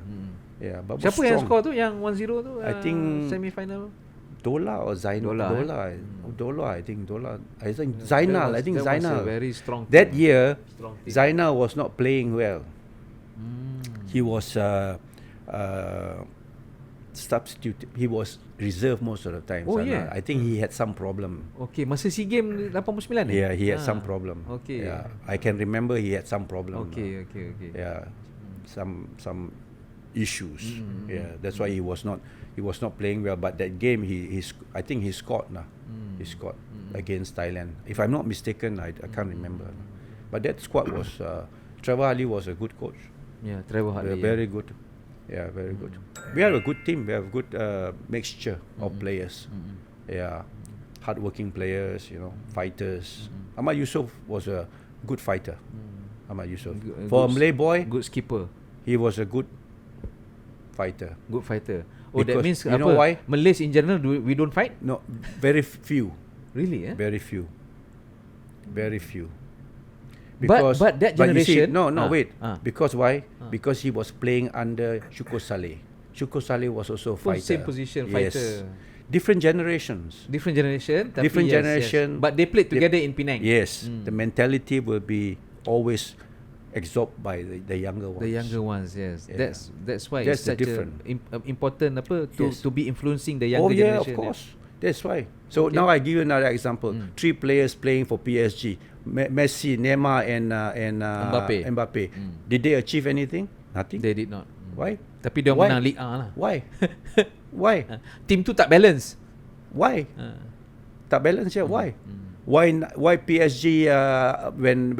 S1: Yeah, but
S2: siapa yang score tu yang 1-0 tu?
S1: I think
S2: semi-final.
S1: Dola or Zainal. Dola. I think Zainal. I think
S2: Was
S1: Zainal.
S2: a very strong team.
S1: That year, Zainal was not playing well. He was substitute. He was reserve most of the time. I think he had some problem.
S2: Okay, masa SEA Games 89 ni?
S1: Yeah, he had some problem.
S2: Okay.
S1: Yeah, I can remember he had some problem.
S2: Okay.
S1: Yeah, some issues. Yeah, that's why he was not playing well. But that game, I think he scored He scored against Thailand. If I'm not mistaken, I can't remember. But that squad was Trevor Harley was a good coach.
S2: Yeah, Trevor Harley.
S1: Very good. Yeah, very good. We have a good team. We have a good mixture of players. Yeah, hardworking players. Fighters. Ahmad Yusof was a good fighter. Ahmad Yusof. For a Malay boy,
S2: good skipper.
S1: He was a good fighter.
S2: Good fighter. Oh, because that means
S1: you know why?
S2: Malays in general, we don't fight?
S1: No, very few.
S2: Really?
S1: Very few.
S2: Because but that generation.
S1: Wait. Because why? Because he was playing under Syukur Saleh. Syukur Saleh was also a fighter.
S2: Same position, fighter.
S1: Different generations.
S2: Yes. But they played together in Penang.
S1: Yes. The mentality will be always absorbed by the younger ones.
S2: The younger ones, yes. Yeah. That's why
S1: that's
S2: it's such important to be influencing the younger generation.
S1: Of course. That's why. So now I give you another example. 3 players playing for PSG. Messi, Neymar and Mbappe. Did they achieve anything? Nothing.
S2: They did not.
S1: Why?
S2: Tapi dia menang Ligue 1 lah.
S1: Why? Why?
S2: Team tu tak balance.
S1: Why? Tak balance ya? Why? Why PSG when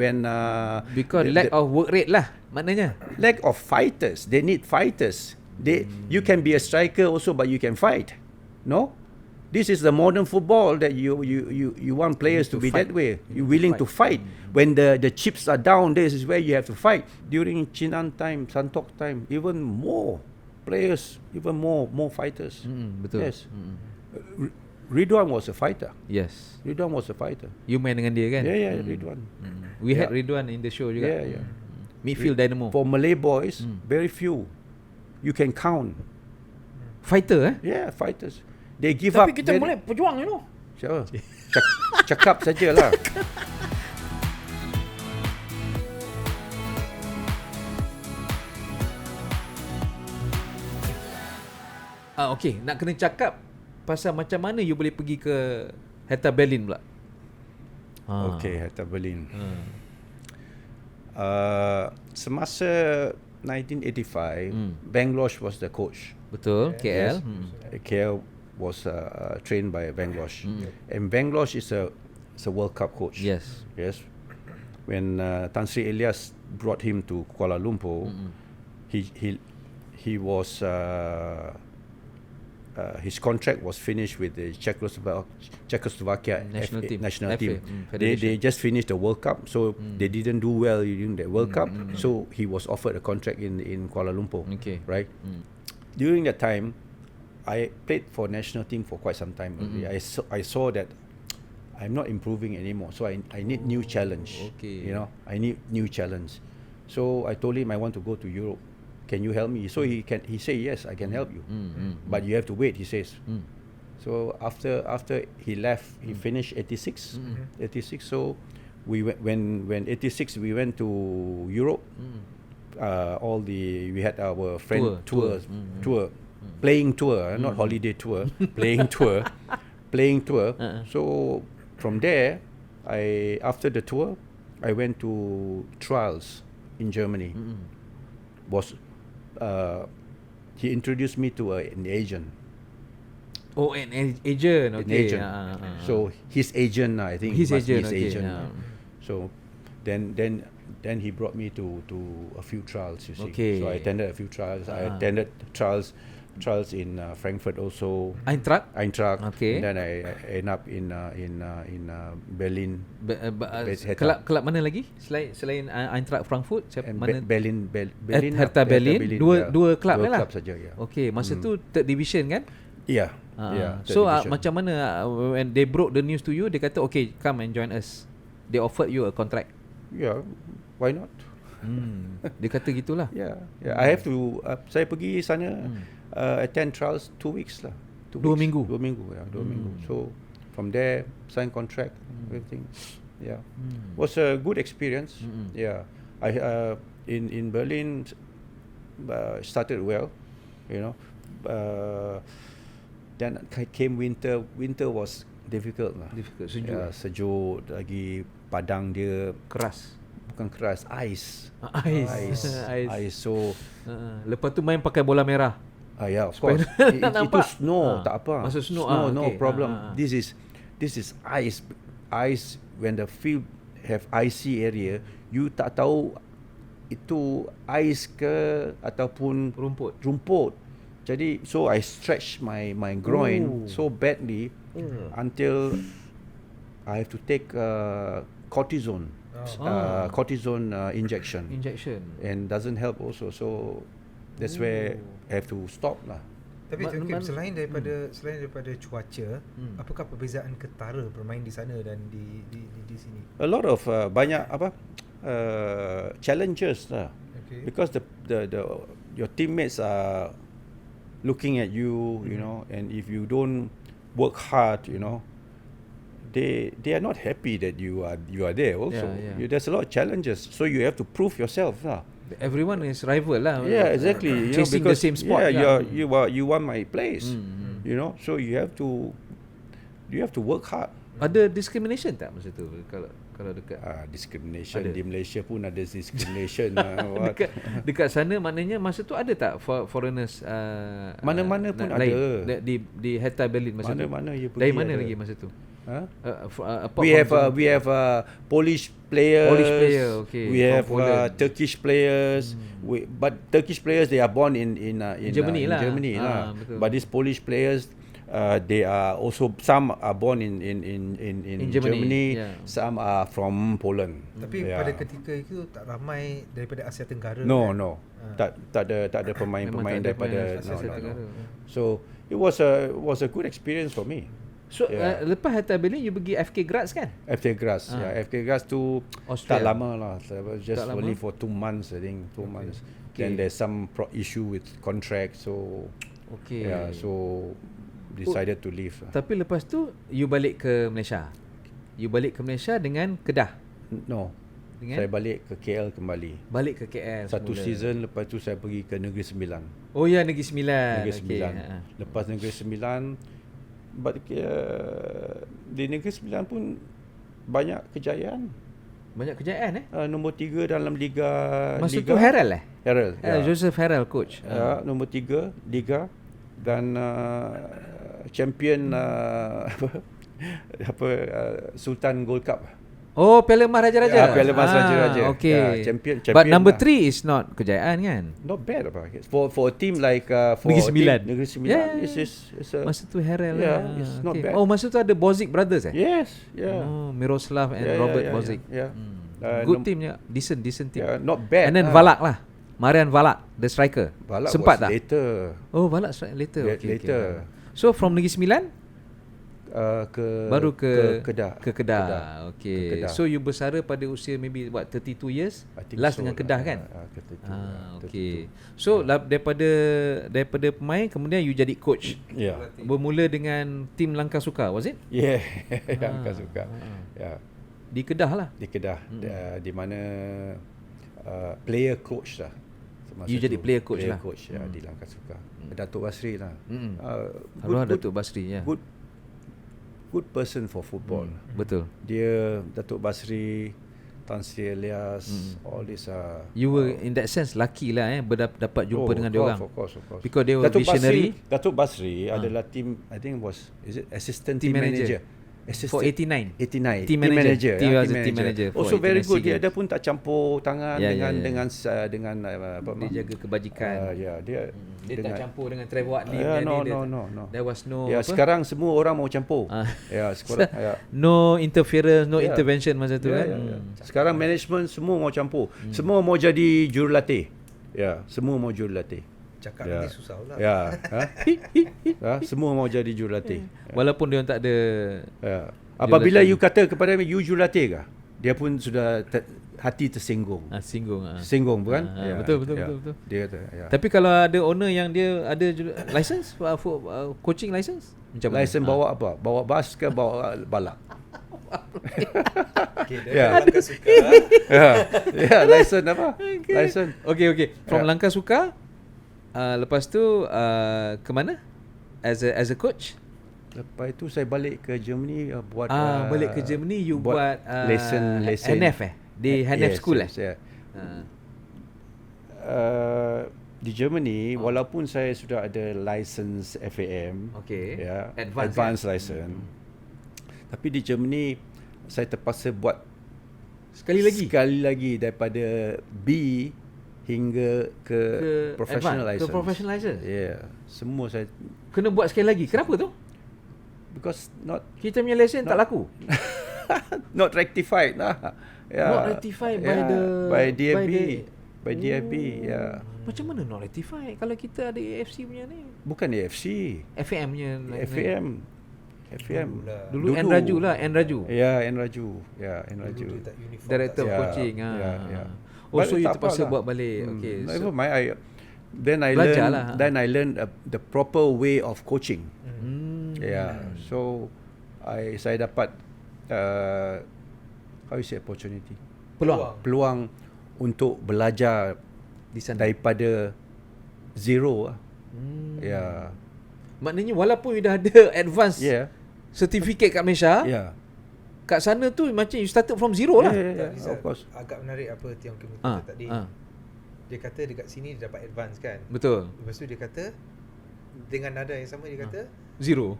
S2: because lack of work rate lah maknanya.
S1: Lack of fighters. They need fighters. You can be a striker also, but you can fight. No? This is the modern football that you want players to be that way. You're willing to fight. When the chips are down, this is where you have to fight. During Chinan time, Santok time, even more players, even more fighters.
S2: Betul.
S1: Yes. Ridwan was a fighter.
S2: Yes.
S1: Ridwan was a fighter.
S2: You main dengan dia kan?
S1: Yeah, Ridwan.
S2: We had Ridwan in the show juga.
S1: Yeah.
S2: Midfield dynamo.
S1: For Malay boys, very few. You can count.
S2: Fighter
S1: Yeah, fighters. They give
S2: Tapi
S1: up.
S2: Tapi kita mulai pejuang, you know.
S1: Siapa? Cakap sajalah.
S2: Okay, nak kena cakap pasal macam mana you boleh pergi ke Herta Berlin pula.
S1: Okay, Herta Berlin. Semasa 1985, Bangladesh was the coach.
S2: Betul, KL.
S1: Yes. KL was trained by Bangladesh. And Bangladesh is a World Cup coach.
S2: Yes.
S1: When Tan Sri Elias brought him to Kuala Lumpur, he was his contract was finished with the Czechoslovakia national team. They just finished the World Cup, so they didn't do well during the World Cup. So he was offered a contract in Kuala Lumpur. Right. During that time, I played for national team for quite some time. I saw that I'm not improving anymore, so I need new challenge. You know, I need new challenge. So I told him I want to go to Europe. Can you help me? So he said yes, I can help you, but you have to wait. He says. So after he left, he finished 86. 86. So we went, when 86 we went to Europe. We had our friend tour, playing tour, not holiday tour, playing tour. So from there, after the tour, I went to trials in Germany. He introduced me to an agent.
S2: Oh, an agent. Okay.
S1: An agent. So his agent, I think.
S2: His agent.
S1: So then he brought me to a few trials. You see.
S2: Okay.
S1: So I attended a few trials. I attended trials in Frankfurt also.
S2: Eintracht. Okay.
S1: And then I end up in Berlin.
S2: Kelab mana lagi selain Eintracht Frankfurt?
S1: Berlin.
S2: Herta Berlin. Dua kelab lah.
S1: Saja, ya.
S2: Okay, masa tu third division kan?
S1: Yeah.
S2: So macam mana when they broke the news to you, they kata okay, come and join us. They offered you a contract.
S1: Yeah, why not?
S2: Dia kata gitulah.
S1: Yeah. I have to. Saya pergi sana attend trials 2 weeks lah.
S2: 2 minggu.
S1: 2 minggu. So from there sign contract, everything. Yeah, was a good experience. Yeah, I in Berlin started well, you know. Then came winter. Winter was difficult lah.
S2: Sejuk.
S1: Sejuk lagi. Padang dia
S2: keras.
S1: Bukan keras, ice. So
S2: lepas tu main pakai bola merah.
S1: Yeah, of course. Itu snow, tak apa.
S2: Masa snow,
S1: no
S2: okay.
S1: problem. This is ice. Ice, when the field have icy area, you tak tahu itu ice ke ataupun rumput. Jadi so I stretch my groin so badly until I have to take cortisone injection, and doesn't help also. So that's where I have to stop lah.
S3: Tapi selain daripada cuaca, apakah perbezaan ketara bermain di sana dan di sini?
S1: A lot of banyak challenges lah. Because your teammates are looking at you, you know, and if you don't work hard, you know, they are not happy that you are there also. There's a lot of challenges, so you have to prove yourself lah.
S2: Everyone is rival lah.
S1: Yeah, exactly.
S2: Chasing the same spot.
S1: Yeah, you want my place. You know, so you have to work hard.
S2: Ada discrimination tak masa tu kalau dekat?
S1: Discrimination ada. Di Malaysia pun ada discrimination.
S2: dekat sana maknanya masa tu ada tak foreigners?
S1: Mana-mana pun ada.
S2: Di Herta Berlin masa tu.
S1: Mana-mana you pergi.
S2: Dari mana lagi masa tu?
S1: We have Polish players.
S2: Okay.
S1: We have Turkish players. But Turkish players, they are born in
S2: Germany lah.
S1: But these Polish players, they are also, some are born in Germany. Some are from Poland.
S3: Tapi pada ketika itu tak ramai daripada Asia Tenggara.
S1: No. Tak ada pemain daripada Asia Tenggara. So it was a good experience for me.
S2: So lepas Herta Berlin you pergi FK Graz kan?
S1: FK Graz. FK Graz tu
S2: Austria.
S1: tak lama lah. Just only for 2 months, I think. 2 months. Then there's some issue with contract, so so decided to leave.
S2: Tapi lepas tu you balik ke Malaysia. You balik ke Malaysia dengan Kedah?
S1: No. Saya balik ke KL kembali.
S2: Balik ke KL
S1: satu semula. Season, lepas tu saya pergi ke Negeri Sembilan.
S2: Oh ya, Negeri Sembilan.
S1: Lepas Negeri Sembilan, di Negeri Sembilan pun banyak kejayaan. Nombor 3 dalam Liga.
S2: Masa tu Herald
S1: Herald.
S2: Joseph Herald coach.
S1: Nombor 3 Liga dan champion Sultan Gold Cup.
S2: Oh, Piala Emas Raja-Raja.
S1: Piala Emas Raja-Raja.
S2: Okay.
S1: Champion
S2: But number
S1: lah.
S2: 3 is not kejayaan kan?
S1: Not bad apa. For a team like for
S2: Negeri Sembilan.
S1: Negeri Sembilan,
S2: Yeah.
S1: it's a
S2: Masa tu Herel
S1: yeah,
S2: lah.
S1: it's not bad.
S2: Oh, masa tu ada Bozic Brothers
S1: Yes, yeah.
S2: Oh, Miroslav and Robert Bozic.
S1: Yeah.
S2: Good team je. Decent team.
S1: Yeah, not bad.
S2: And then Valak lah. Marian Valak, the striker.
S1: Balak
S2: Sempat
S1: was
S2: tak?
S1: later.
S2: Oh, Valak strike later.
S1: Later.
S2: So from Negeri Sembilan baru ke
S1: Kedah.
S2: Kedah. Okay.
S1: Kedah.
S2: So you bersara pada usia maybe what 32 years?
S1: I think
S2: Last
S1: so
S2: dengan
S1: lah.
S2: Kedah kan? Okay.
S1: 32.
S2: So daripada pemain kemudian you jadi coach.
S1: Yeah.
S2: Bermula dengan tim Langkah Suka, was it?
S1: Yeah. Yang akan suka. Yeah.
S2: Di Kedah lah.
S1: Di Kedah, di mana player coach lah.
S2: You jadi player coach lah.
S1: Coach ya, di Langkah Suka. Datuk Basri lah.
S2: Arwah Datuk Basri ya.
S1: Good person for football.
S2: Betul.
S1: Dia, Datuk Basri, Tan Sri Elias, all this
S2: You were in that sense lucky lah dapat jumpa dengan dia orang.
S1: Of course.
S2: Because they were visionary.
S1: Datuk Basri adalah team, I think assistant team manager.
S2: For 89.
S1: Team manager.
S2: Team manager.
S1: Also very good. Dia pun tak campur tangan dengan apa,
S2: dia jaga kebajikan.
S1: Dia
S2: tak campur dengan Trevor Watley.
S1: No.
S2: There was no
S1: sekarang semua orang mau campur. Sekarang
S2: no interference, no intervention masa tu kan.
S1: Sekarang management semua mau campur. Semua mau jadi jurulatih. Semua mau jurulatih.
S3: Cakap ni susah pula.
S1: Semua mau jadi jurulatih.
S2: Walaupun dia tak ada.
S1: Apabila you kata kepada you jurulatih ke, dia pun sudah hati tersinggung. Singgung bukan?
S2: Betul.
S1: Dia kata.
S2: Tapi kalau ada owner yang dia ada license for coaching license, macam mana?
S1: License bawa apa? Bawa bas ke bawa balak?
S3: Langkah Suka.
S1: License apa? License.
S2: Okay. From Langkah Suka. Lepas tu ke mana? As a coach?
S1: Lepas itu saya balik ke Germany buat
S2: balik ke Germany you buat
S1: lesson
S2: NF di NF school
S1: di Germany walaupun saya sudah ada license FAM, advanced license. Tapi di Germany saya terpaksa buat sekali lagi daripada B hingga ke professional license.
S2: Ke professional license?
S1: Semua saya
S2: kena buat sekali lagi. Kenapa tu?
S1: Because
S2: kita punya lesen tak laku.
S1: Not rectified lah.
S2: Not rectified
S1: by DFB. By DFB,
S2: Macam mana not rectified kalau kita ada AFC punya ni?
S1: Bukan AFC.
S2: FM nya.
S1: FM.
S2: Dulu N Raju lah, N Raju.
S1: N Raju.
S2: Director of coaching. So you terpaksa buat balik. Okay.
S1: Never mind. Then I learned the proper way of coaching. So saya dapat how you say opportunity? Peluang untuk belajar
S2: di sana
S1: daripada zero.
S2: Maknanya walaupun you dah ada advance certificate kat Malaysia, kat sana tu macam you started from zero lah.
S1: Of course.
S3: Agak menarik apa Teong Kim kata tadi. Dia kata dekat sini dia dapat advance kan.
S2: Betul.
S3: Lepas tu dia kata dengan nada yang sama dia kata
S2: zero.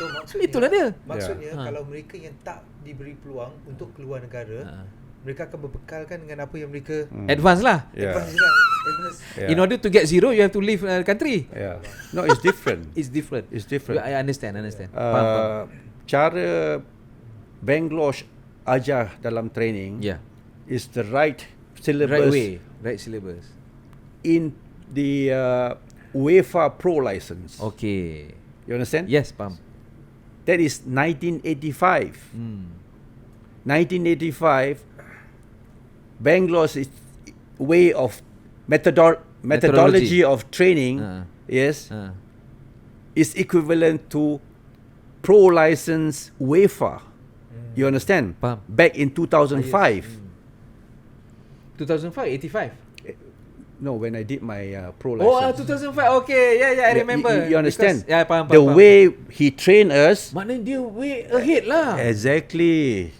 S3: So maksudnya
S2: itulah dia.
S3: Maksudnya kalau mereka yang tak diberi peluang untuk keluar negara, mereka akan berbekalkan dengan apa yang mereka
S2: advance lah.
S3: Advance lah.
S2: In order to get zero you have to leave country.
S1: No, it's different.
S2: It's different. I understand.
S1: Cara Bangladesh ajar dalam training is the right syllabus.
S2: Right syllabus.
S1: In the UEFA Pro license.
S2: Okay.
S1: You understand?
S2: Yes, faham.
S1: That is 1985. 1985, Bangladesh way of methodology of training is equivalent to pro license UEFA. You understand? Back in 2005.
S2: 2005, 85.
S1: No, when I did my pro license.
S2: 2005. Okay, I remember.
S1: You understand?
S2: Because, faham.
S1: The way he trained us.
S2: Maknanya dia way ahead lah.
S1: Exactly.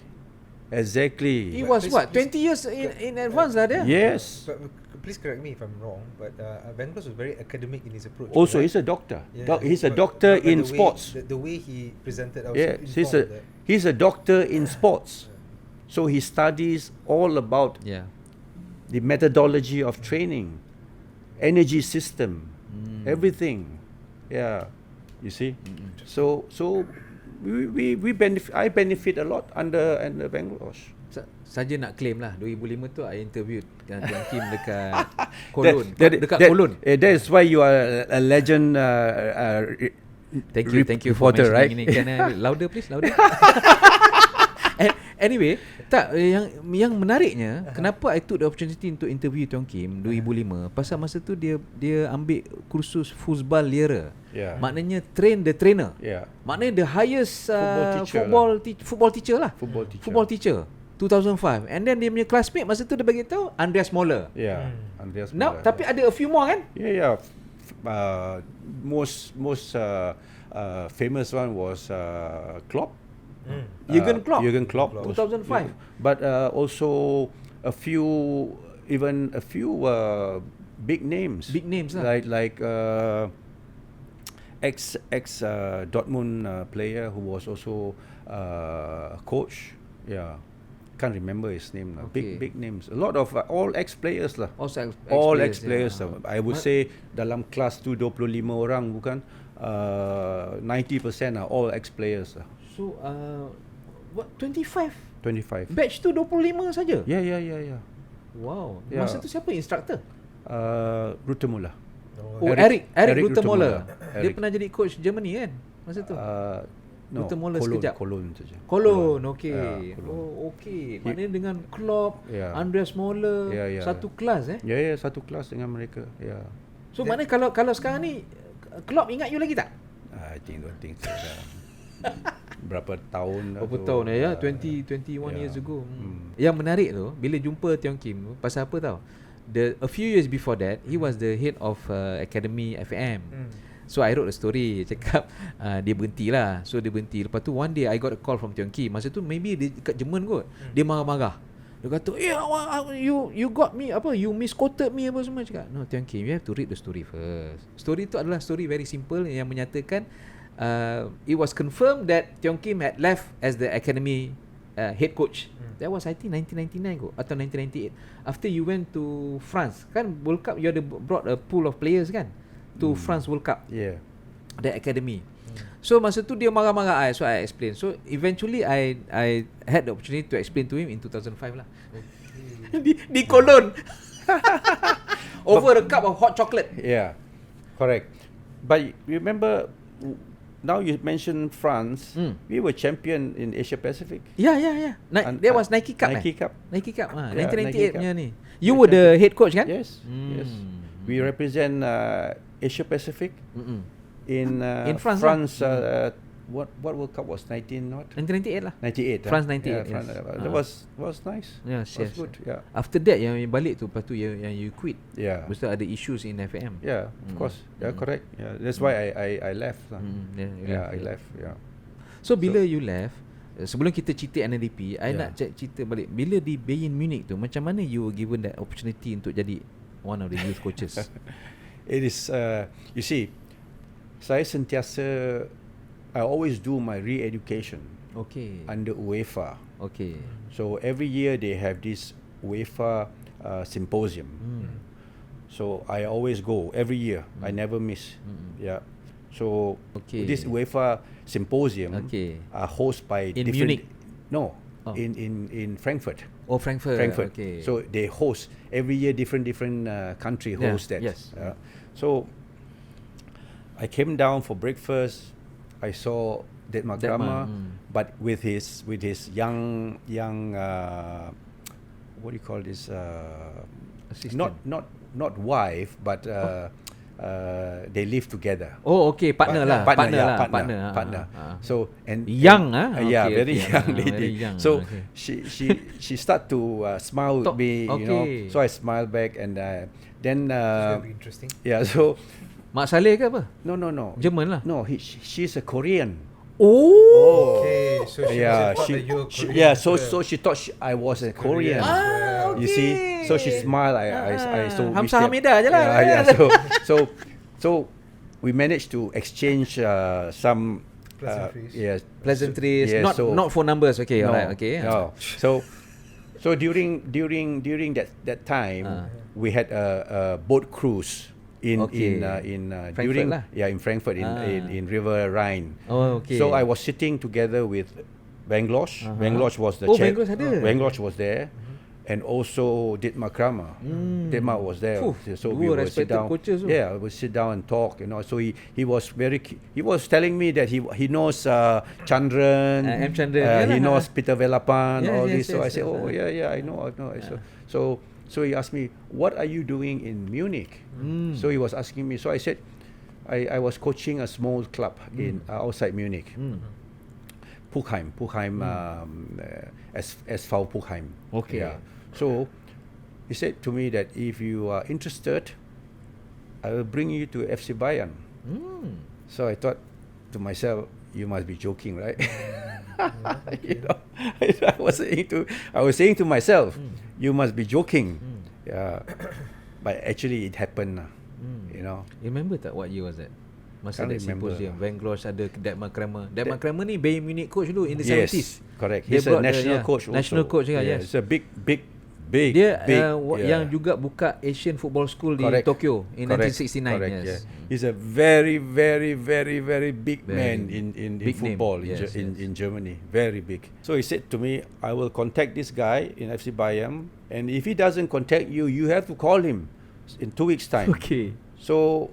S2: He was what? 20 years in advance lah dia?
S1: Yes.
S3: But please correct me if I'm wrong, but Bangladesh was very academic in his approach.
S1: Also, he's a doctor. He's a doctor in sports.
S3: The way he presented,
S1: He's a doctor in sports. So he studies all about the methodology of training, energy system, everything. Yeah, you see. So we benefit. I benefit a lot under Bangalore.
S2: Saja nak claim lah 2005 tu I interviewed Teong Kim dekat Kolon. Dekat Kolon.
S1: That is why you are a legend.
S2: Thank you for mentioning, right? Can I louder please, louder. Anyway, tak, yang menariknya, kenapa I took the opportunity untuk interview Teong Kim 2005, pasal masa tu dia ambil kursus football lehrer. Maknanya train the trainer. Maknanya the highest football teacher lah. Football teacher 2005. And then dia punya classmate masa tu dia bagi tahu Andreas Moller.
S1: Andreas
S2: Moller. Tapi ada a few more kan?
S1: Most famous one was Klopp.
S2: Jurgen
S1: Klopp
S2: 2005.
S1: But also a few big names lah. like ex Dortmund player who was also coach. Can't remember his name now. Big names. A lot of all ex players lah. All ex players. I would say dalam kelas tu 25 orang bukan, 90% are all ex players lah.
S2: So what 25 batch tu 25 saja?
S1: Yeah.
S2: Wow. Masa tu siapa instructor?
S1: Rutemuller.
S2: Eric Rutemuller. Dia pernah jadi coach Germany kan masa tu?
S1: No,
S2: Rutemuller sekejap.
S1: Cologne saja.
S2: Cologne, okey. Okey. Maknanya dengan Klopp, Andreas Moller, satu kelas
S1: satu kelas dengan mereka.
S2: So maknanya kalau sekarang ni Klopp ingat you lagi tak?
S1: I don't think so. Berapa tahun
S2: 21 years ago. Yang menarik tu bila jumpa Teong Kim tu, pasal apa tau, a few years before that he was the head of Academy FM. So I wrote a story cakap dia berhenti lah. So dia berhenti. Lepas tu one day I got a call from Teong Kim. Masa tu maybe dia dekat Jerman kot. Dia marah-marah. Dia kata, you got me apa, you misquoted me apa semua. Cakap, no Teong Kim, you have to read the story first. Story tu adalah story very simple yang menyatakan it was confirmed that Teong Kim had left as the academy head coach. That was I think 1999 kot atau 1998. After you went to France kan, World Cup, you ada brought a pool of players kan to France World Cup. The academy. So masa tu dia marah-marah I, so I explain. So eventually I had the opportunity to explain to him in 2005 lah. di Cologne. Over a cup of hot chocolate.
S1: Correct. But remember, now you mentioned France, we were champion in Asia Pacific.
S2: That was Nike Cup.
S1: Nike Cup
S2: 1998 punya ni. You were the head coach kan?
S1: Yes. We represent Asia Pacific in France. What World Cup was
S2: 1998 lah.
S1: 98.
S2: France 98.
S1: That was nice.
S2: Yes.
S1: Good.
S2: After that yang balik tu, lepas tu yang you quit. Mesti ada issues in FM.
S1: Of course. Correct. That's why I left. I left.
S2: So bila you left, sebelum kita cerita NFDP, I nak cerita balik. Bila di Bayern Munich tu, macam mana you were given that opportunity untuk jadi one of the youth coaches?
S1: It is, you see, saya sentiasa, I always do my re-education under UEFA. So every year they have this UEFA symposium. So I always go every year. I never miss. So this UEFA symposium are hosted by
S2: in Munich.
S1: In Frankfurt.
S2: Frankfurt.
S1: So they host every year different country host that. So I came down for breakfast. I saw that Magrama, but with his young what do you call this? Not wife, but they live together. Partner. So and
S2: young,
S1: very young lady. So she start to smile with me, you know. So I smile back, and then
S3: very interesting.
S1: So
S2: Masalah ke apa?
S1: No.
S2: Jerman lah.
S1: No, she's a Korean.
S3: Okay. So
S1: so she thought I was a Korean. You see, so she smiled. I so
S2: Hamzah Hamidah je lah.
S1: So we managed to exchange some
S3: pleasantries.
S2: Pleasantries. Not phone numbers. Alright.
S1: So during that time, we had a boat cruise in during
S2: lah.
S1: in Frankfurt in River Rhine.
S2: Oh, okay.
S1: So I was sitting together with Bangladesh. Bangladesh was the
S2: Bangladesh ada.
S1: Bangladesh was there. And also Ditma Krama. Ditma was there. So we would sit down. Yeah, we would sit down and talk. So he was he was telling me that he knows Chandran.
S2: M. Chandran.
S1: He knows Peter Velapan. All this. So I said, I know. So he asked me, what are you doing in Munich? So he was asking me. So I said, I was coaching a small club in outside Munich. Puchheim, SV Puchheim.
S2: Okay.
S1: Yeah. So he said to me that if you are interested, I will bring you to FC Bayern. So I thought to myself, you must be joking, right? I was saying to myself, you must be joking. Yeah. But actually it happened.
S2: You remember tak what year was that? Masa that symposium, Bangladesh ada Datma Kramer ni Bayern Munich coach dulu in the 70s.
S1: Correct. He's a national coach also.
S2: National coach juga, yes.
S1: It's a big.
S2: Dia yang juga buka Asian Football School di Tokyo in 1969.
S1: Correct,
S2: yes.
S1: Yeah. He's a very, very, very, very big man in football in Germany. Very big. So he said to me, I will contact this guy in FC Bayern, and if he doesn't contact you, you have to call him in 2 weeks' time.
S2: Okay.
S1: So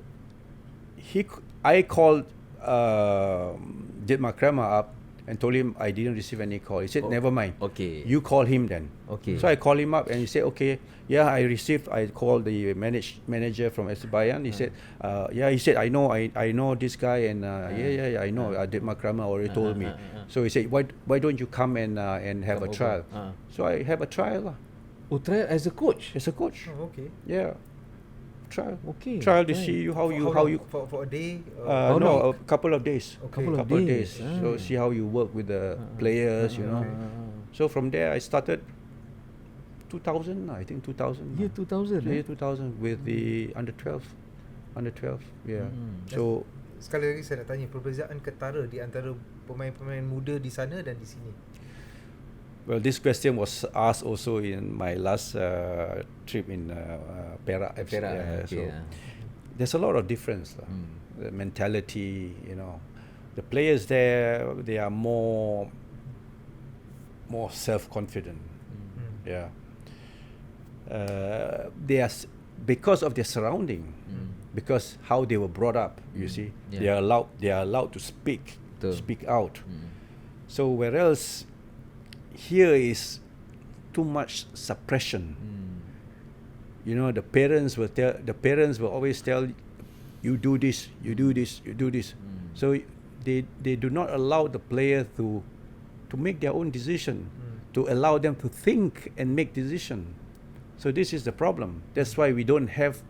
S1: I called Ditma Kramer up and told him I didn't receive any call. He said, never mind.
S2: Okay.
S1: You call him then.
S2: Okay.
S1: So I called him up and he said, okay, yeah, I received. I called the manager from FC Bayern. He said, he said, I know this guy and I know. Ditma Kramer already told me. So he said, why don't you come and have a trial? So I have a trial.
S2: Trial as a coach?
S1: As a coach.
S3: Oh, okay.
S1: Yeah. Trial.
S2: Okay.
S1: Trial to see how you
S3: for a day.
S1: A couple of days.
S3: Okay.
S1: Couple of days. So see how you work with the players. So from there I started 2000. I think 2000.
S2: Year 2000.
S1: Year 2000 with the under 12. Yeah. So
S3: sekali lagi saya nak tanya perbezaan ketara di antara pemain-pemain muda di sana dan di sini.
S1: Well, this question was asked also in my last trip in Perak. So there's a lot of difference. The mentality, the players there, they are more self-confident. Yeah. They are because of their surrounding, because how they were brought up. You see, they are allowed to speak out. So where else? Here is too much suppression. The parents will always tell you do this. So they do not allow the player to make their own decision, to allow them to think and make decision. So this is the problem. That's why we don't have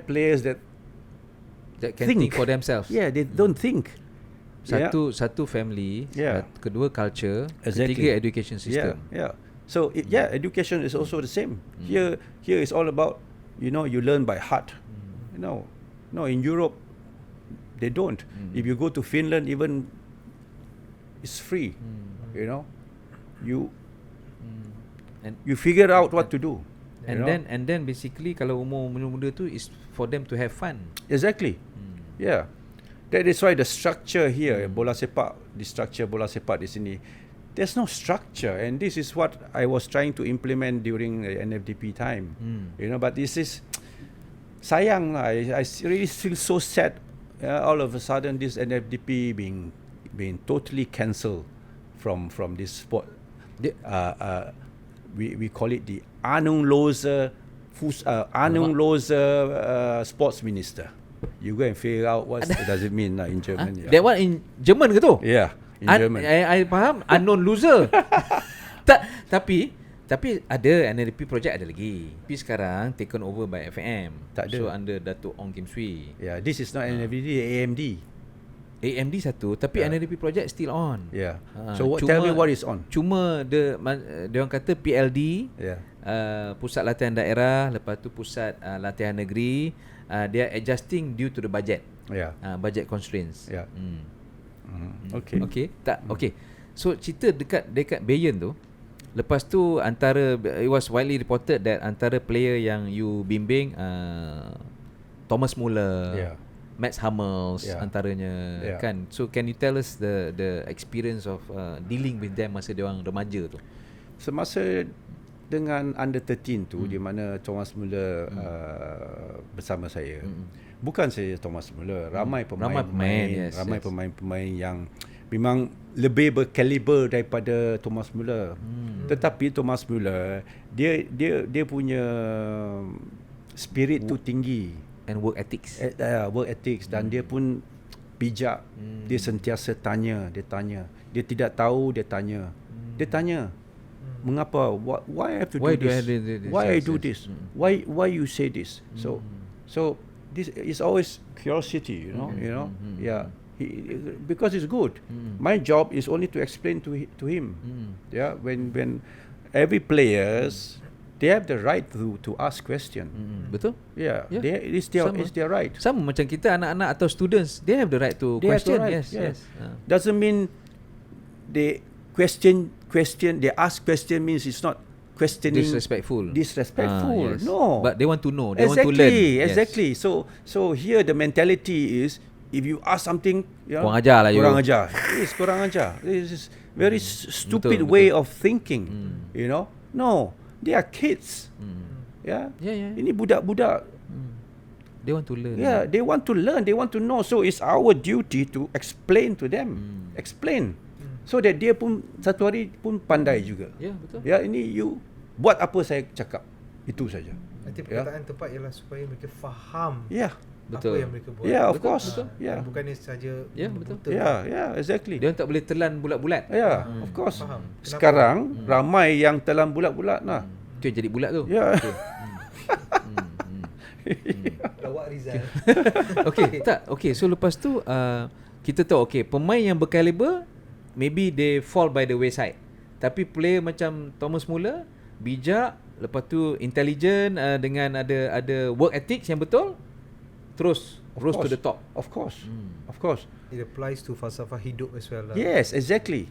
S1: players that
S2: can think for themselves.
S1: Yeah, they don't think.
S2: Satu family, kedua culture, ketiga education system.
S1: So education is also the same. Here is all about you learn by heart. No, in Europe they don't. If you go to Finland, even it's free. You figure out what to do.
S2: And then basically kalau umur muda tu is for them to have fun.
S1: Exactly. Yeah. That is why the structure here, bola sepak di sini, there's no structure, and this is what I was trying to implement during the NFDP time. But this is sayang lah. I really feel so sad. All of a sudden, this NFDP being totally cancelled from this sport. We call it the Ahnungloser sports minister. You go and figure out what does it mean in German.
S2: That one in German ke tu?
S1: Yeah, in German.
S2: I faham unknown loser. Tapi ada NFDP project ada lagi. Tapi sekarang taken over by FM.
S1: Tak ada.
S2: So under Datuk Ong Kim Swee.
S1: Yeah, this is not NFDP, AMD
S2: satu, tapi NFDP project still on.
S1: Yeah. So tell me what is on.
S2: Cuma dia orang kata PLD, pusat latihan daerah, lepas tu pusat latihan negeri, they are adjusting due to the budget. Budget constraints.
S1: Okay.
S2: So cerita dekat Bayern tu, Lepas tu antara, it was widely reported that antara player yang you bimbing Thomas Muller, Mats Hummels antaranya, kan. So can you tell us the experience of dealing with them masa dia orang remaja tu?
S1: Semasa dengan under 13 tu, di mana Thomas Muller bersama saya. Bukan saja Thomas Muller, ramai pemain-pemain yang memang lebih berkaliber daripada Thomas Muller. Tetapi Thomas Muller dia punya spirit tu tinggi,
S2: and work ethics.
S1: Dan dia pun bijak. Dia sentiasa tanya. Dia tidak tahu, dia tanya. Mengapa? Why I have to do this? Why I do this? Why you say this? So this is always curiosity, you know. Yeah. Because it's good. My job is only to explain to him. Yeah. When every players, they have the right to ask question.
S2: Betul?
S1: Yeah. It's their right.
S2: Sama macam kita anak-anak atau students, they have the right to question. Yes.
S1: Doesn't mean they question. They ask question means it's not questioning.
S2: Disrespectful.
S1: Yes. No.
S2: But they want to know. They want to learn.
S1: Exactly. So here the mentality is, if you ask something,
S2: kurang ajar lah.
S1: Kurang ajar. It's kurang ajar. This is very stupid way of thinking. You know? No. They are kids. Yeah. Ini budak-budak.
S2: They want to learn.
S1: Yeah, they want to learn. They want to know. So it's our duty to explain to them. Explain. So that dia pun satu hari pun pandai juga.
S2: Ya, betul.
S1: Ya, ini you buat apa saya cakap. Itu saja.
S3: Nanti perkataan tepat ialah supaya mereka faham.
S2: Betul.
S3: Apa yang mereka buat.
S1: Of course.
S2: Betul.
S3: Bukannya saja
S2: betul.
S1: Exactly.
S2: Dia tak boleh telan bulat-bulat.
S1: Of course.
S3: Faham.
S1: Sekarang ramai yang telan bulat-bulat lah.
S2: Itu yang jadi bulat tu.
S3: Lawak Rizal.
S2: Okay, so lepas tu kita tahu pemain yang berkaliber maybe they fall by the wayside. Tapi player macam Thomas Muller bijak, lepas tu intelligent, dengan ada work ethics yang betul, terus rose to the top.
S1: Of course.
S3: It applies to falsafah hidup as well lah.
S1: Yes, exactly.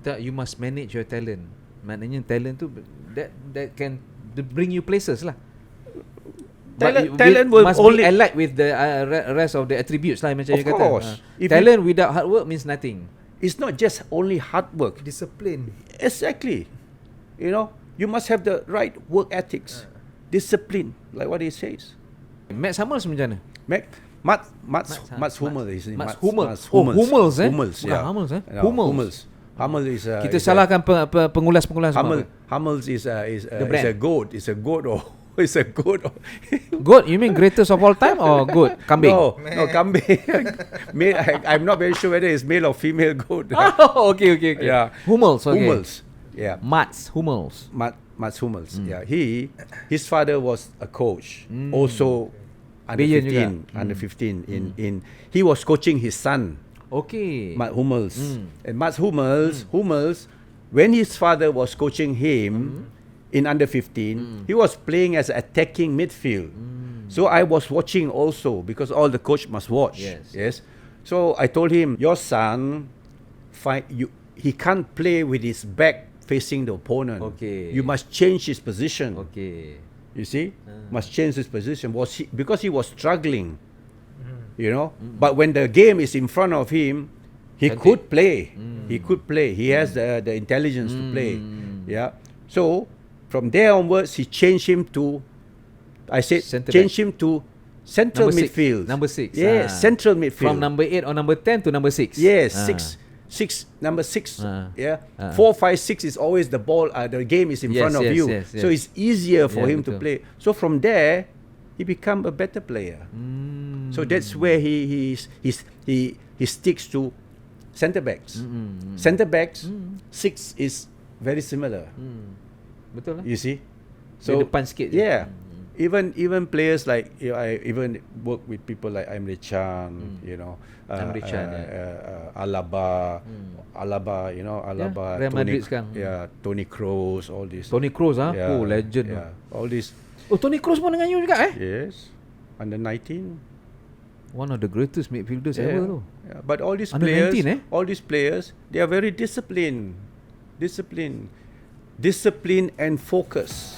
S2: That you must manage your talent. Maknanya talent tu that can bring you places lah.
S1: Talent will
S2: must
S1: only
S2: be allied with the rest of the attributes lah, macam
S1: of
S2: you kata.
S1: Course.
S2: Talent without hard work means nothing.
S1: It's not just only hard work.
S3: Discipline.
S1: Exactly. You know, you must have the right work ethics. Discipline, like what he says.
S2: Mats Hummels macam mana?
S1: Mats Hummels.
S2: Hummels.
S1: Hummels. Hummels is
S2: kita salahkan pengulas-pengulas.
S1: Hummels is a goat. It's a goat or it's a goat.
S2: Goat? You mean greatest of all time or goat? Kambing?
S1: No, kambing. I'm not very sure whether it's male or female goat.
S2: Okay.
S1: Yeah.
S2: Hummels. Okay.
S1: Hummels. Yeah.
S2: Mats Hummels.
S1: Mats Hummels. Yeah. His father was a coach. Also under 15 in he was coaching his son.
S2: Okay.
S1: Mats Hummels. And Mats Hummels, when his father was coaching him in under 15, he was playing as attacking midfield. So I was watching also, because all the coach must watch. Yes. So I told him, your son, he can't play with his back facing the opponent.
S2: Okay.
S1: You must change his position.
S2: Okay.
S1: You see, must change his position. Because he was struggling. You know, but when the game is in front of him, he could play. He could play. He has the intelligence to play. Yeah. So from there onwards, he changed him to, central midfield.
S2: Number 6.
S1: Yes, central midfield.
S2: From number 8 or number 10 to number 6.
S1: Yes, 6. Number 6. 4, 5, 6 is always the ball. The game is in front of you.
S2: Yes.
S1: So it's easier for him to play. So from there, he become a better player. So that's where he sticks to centre backs. Centre backs, 6 is very similar.
S2: Betul lah.
S1: You see?
S2: So depan sikit.
S1: Yeah. Even players like, I even work with people like Emre Can,
S2: Emre Can,
S1: Alaba,
S2: Real Madrid sekarang.
S1: Toni Kroos, all this.
S2: Toni Kroos legend.
S1: All this.
S2: Toni Kroos pun dengan you juga
S1: Yes. Under 19.
S2: One of the greatest midfielders ever tu.
S1: Yeah. But all these
S2: under
S1: players,
S2: 19,
S1: they are very disciplined. discipline and focus.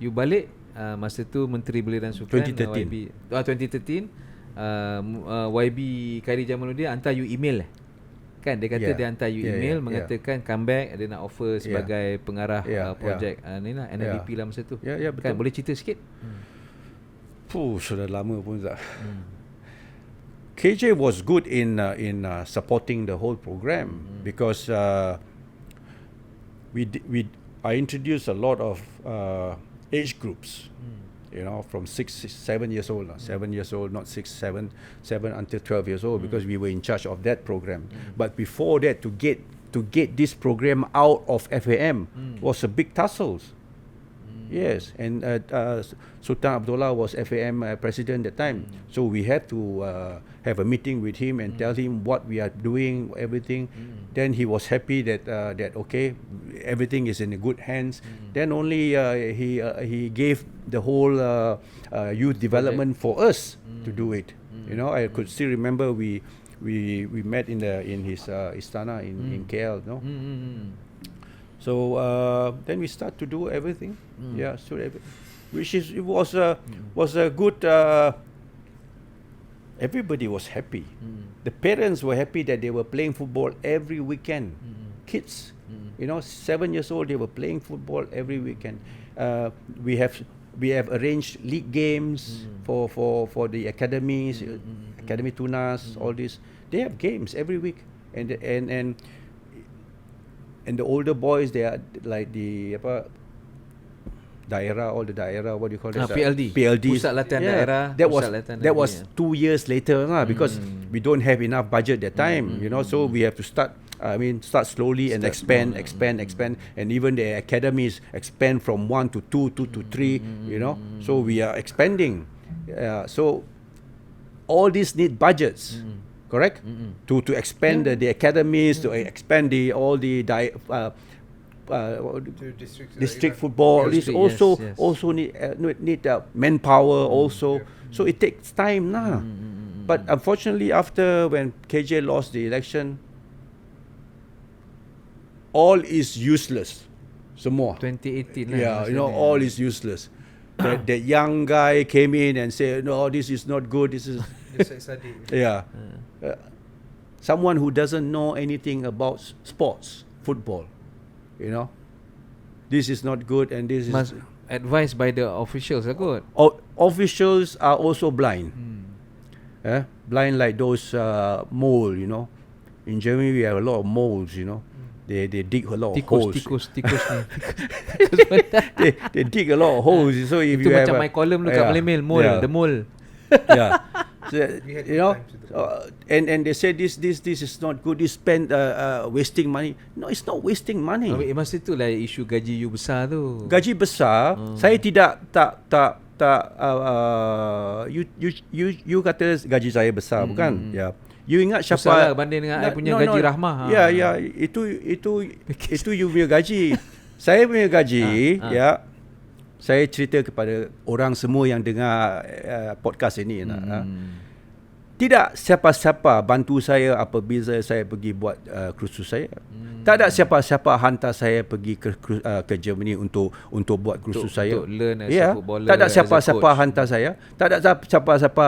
S2: You balik masa tu Menteri Belia dan Sukan
S1: 2013.
S2: 2013 YB Khairi Jamaluddin hantar you email kan, dia kata dia hantar you email mengatakan come back, dia nak offer sebagai pengarah projek ni lah NFDP lah masa tu.
S1: Betul.
S2: Kan boleh cerita sikit?
S1: Sudah lama pun tak. KJ was good in supporting the whole program because I introduced a lot of age groups, you know, from 7 years old, 7 years old, not 6, 7 until 12 years old, because we were in charge of that program. But before that, to get this program out of FAM was a big tussle. Yes, and Sultan Abdullah was FAM president at that time, so we had to have a meeting with him and tell him what we are doing, everything. Then he was happy that okay, everything is in good hands. Then only he gave the whole youth development for us to do it. You know, I could still remember we met in his istana in KL. No. So then we start to do everything. Which was a good. Everybody was happy. The parents were happy that they were playing football every weekend. Kids, you know, 7 years old, they were playing football every weekend. We have arranged league games for the academies, academy tunas, all this. They have games every week, and the older boys, they are like the daerah, all the daerah, what do you call it?
S2: PLD. Pusat Latihan Daerah.
S1: That was 2 years later because we don't have enough budget that time, you know, so we have to start slowly and expand, and even the academies expand from 1 to 2, 2 to 3, you know, so we are expanding. So all these need budgets. Correct? To expand the academies, to expand all the district football. This also need manpower also. So it takes time now. But unfortunately, after when KJ lost the election, all is useless. Semua.
S2: 2018.
S1: You know, all is useless. That young guy came in and said, "No, this is not good. This is." Someone who doesn't know anything about sports, football, you know, this is not good, and this is
S2: advised by the officials. Good.
S1: Officials are also blind. Blind like those mole, you know. In Germany, we have a lot of moles, you know. They dig a lot of holes. Tikus. they dig a lot of holes. So if
S2: itu
S1: you
S2: macam
S1: have
S2: my column lu kat Malaymail, the mole.
S1: So, you know, and they say this is not good. You spend wasting money. No, it's not wasting money.
S2: Masa tu lah isu gaji you besar tu.
S1: Gaji besar, saya you kata gaji saya besar, bukan? You ingat siapa?
S2: Besar lah banding dengan I punya gaji Rahmah.
S1: Itu you punya gaji. Saya punya gaji, saya cerita kepada orang semua yang dengar podcast ini. Tidak siapa-siapa bantu saya apabila saya pergi buat kursus saya. Tak ada siapa-siapa hantar saya pergi ke Germany untuk buat kursus saya.
S2: Untuk learn footballer.
S1: Tak ada siapa-siapa hantar saya. Tak ada siapa-siapa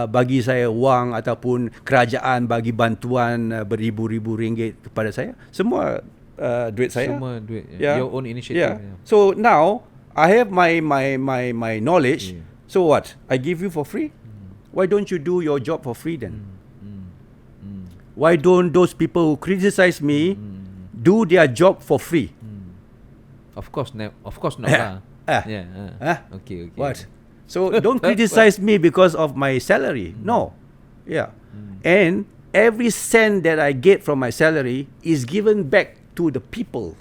S1: bagi saya wang ataupun kerajaan bagi bantuan beribu-ribu ringgit kepada saya. Semua duit saya.
S2: Semua duit. Your own initiative.
S1: So now I have my knowledge. So what? I give you for free? Why don't you do your job for free then? Why don't those people who criticize me do their job for free?
S2: Of course not. Okay.
S1: What? So don't criticize me because of my salary. No. And every cent that I get from my salary is given back to the people,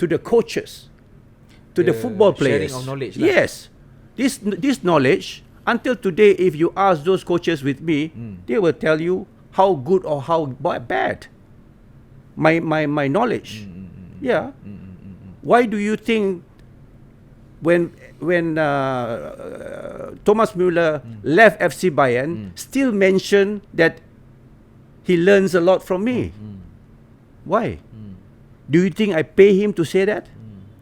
S1: to the coaches, to the football players.
S2: Sharing of knowledge.
S1: Yes. This knowledge, until today, if you ask those coaches with me, they will tell you how good or how bad my knowledge. Why do you think Thomas Müller left FC Bayern, still mentioned that he learns a lot from me. Why? Do you think I pay him to say that?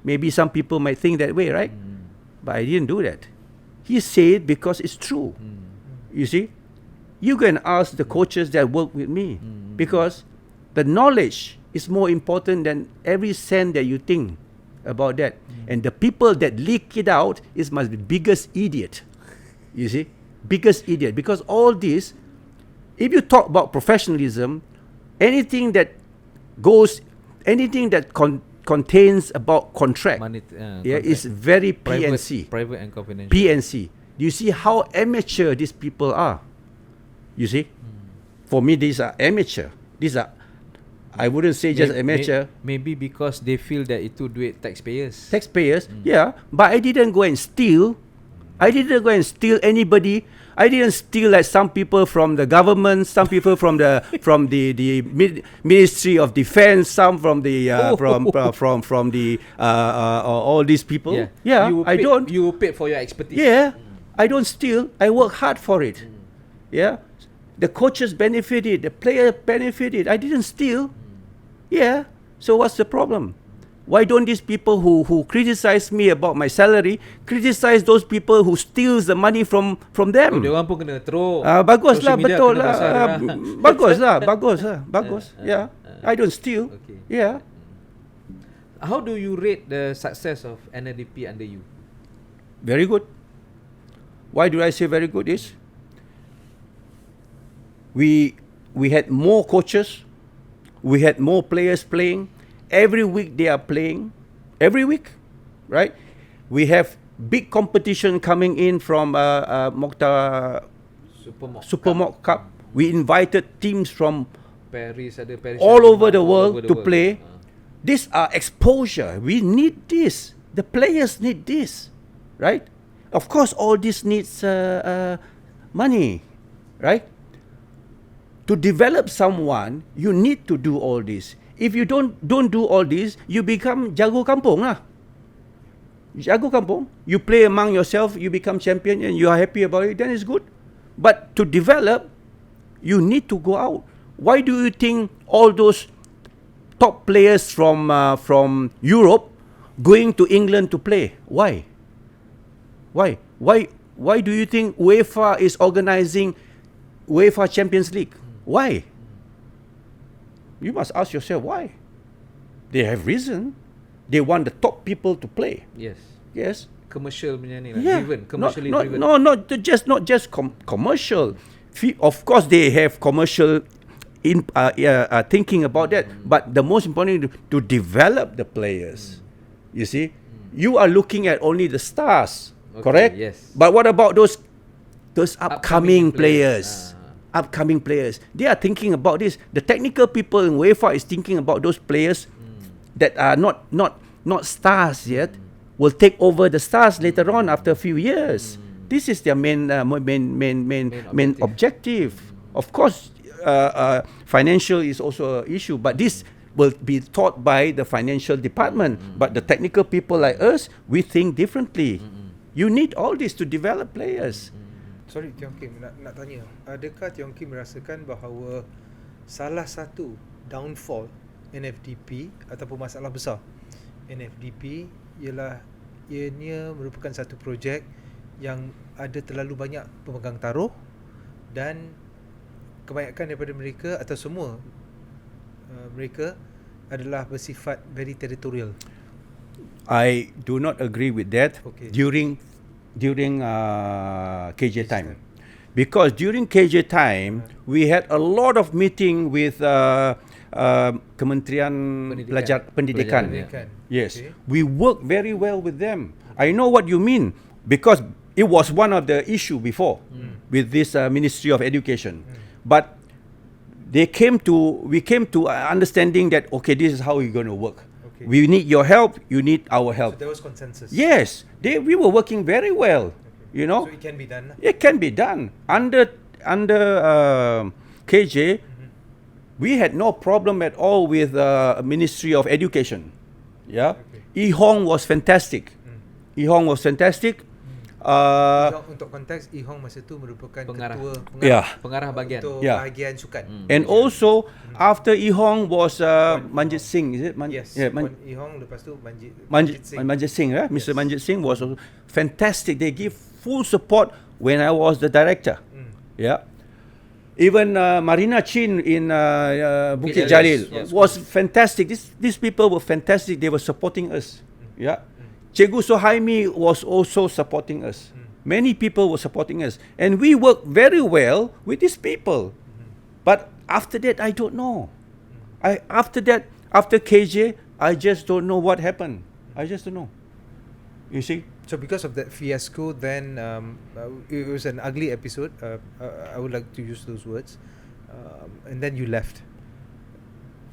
S1: Maybe some people might think that way, right? But I didn't do that. He said because it's true. You see? You can ask the coaches that work with me, because the knowledge is more important than every cent that you think about that. And the people that leak it out must be biggest idiot. You see? Biggest idiot. Because all this, if you talk about professionalism, anything that contains about contract,
S2: Money,
S1: is very PNC.
S2: Private and confidential.
S1: PNC. Do you see how amateur these people are? You see? For me, these are amateur. These are, I wouldn't say just amateur.
S2: Maybe because they feel that itu duit taxpayers.
S1: Yeah. But I didn't go and steal. I didn't go and steal anybody. I didn't steal like some people from the government, some people from the Ministry of Defense, some from the from the all these people. Yeah, I don't.
S2: You paid for your expertise.
S1: Yeah, I don't steal. I work hard for it. Yeah, the coaches benefited, the player benefited. I didn't steal. Yeah, so what's the problem? Why don't these people who criticize me about my salary criticize those people who steals the money from them?
S2: Dia orang pun kena teruk.
S1: Baguslah, betul lah. Bagus. Yeah, I don't steal.
S2: Okay.
S1: Yeah.
S2: How do you rate the success of NFDP under you?
S1: Very good. Why do I say very good is we had more coaches, we had more players playing. Every week they are playing. Every week, right? We have big competition coming in from Mokhtar Supermok Cup. We invited teams from
S2: Paris
S1: all over the world to play. These are exposure. We need this. The players need this, right? Of course, all this needs money, right? To develop someone, you need to do all this. If you don't do all this, you become Jaguh Kampung lah. Jaguh Kampung, you play among yourself, you become champion and you are happy about it, then it's good. But to develop, you need to go out. Why do you think all those top players from Europe going to England to play? Why? Why do you think UEFA is organizing UEFA Champions League? Why? You must ask yourself why. They have reason. They want the top people to play. Yes.
S2: Commercial punya ni lah. Driven. Commercially driven.
S1: Not just commercial. Of course, they have commercial thinking about that. But the most important to develop the players. You see, you are looking at only the stars, correct?
S2: Yes.
S1: But what about those upcoming players? Upcoming players, they are thinking about this. The technical people in UEFA is thinking about those players that are not stars yet, will take over the stars later on after a few years. This is their main objective. Of course, financial is also an issue, but this will be taught by the financial department. But the technical people like us, we think differently. You need all this to develop players.
S3: Sorry Teong Kim, nak tanya, adakah Teong Kim merasakan bahawa salah satu downfall NFDP ataupun masalah besar NFDP ialah ianya merupakan satu projek yang ada terlalu banyak pemegang taruh dan kebanyakan daripada mereka atau semua mereka adalah bersifat very territorial?
S1: I do not agree with that.
S3: Okay.
S1: During KJ time, because during KJ time we had a lot of meeting with Kementerian Pendidikan. Yes, okay. We work very well with them. I know what you mean, because it was one of the issue before with this Ministry of Education. But we came to understanding that okay, this is how we're going to work. Okay. We need your help, you need our help.
S3: So there was consensus.
S1: Yes, we were working very well. Okay. You know,
S3: so it can be done.
S1: It can be done under KJ. We had no problem at all with Ministry of Education. Yeah, okay. Hong was fantastic. Hong was fantastic.
S3: Untuk konteks, Hong masa tu merupakan
S2: pengarah bahagian
S3: untuk bahagian sukan.
S1: And also after Hong was Manjit Singh, is it?
S3: Yes. Hong lepas tu
S1: Manjit Singh, right? Mr. Manjit Singh was fantastic. They give full support when I was the director. Yeah. Even Marina Chin in Bukit Jalil was fantastic. These people were fantastic. They were supporting us. Yeah. Cikgu Suhaimi was also supporting us. Many people were supporting us. And we worked very well with these people. But after that, I don't know. After KJ, I just don't know what happened. I just don't know. You see?
S3: So because of that fiasco, then it was an ugly episode. I would like to use those words. And then you left.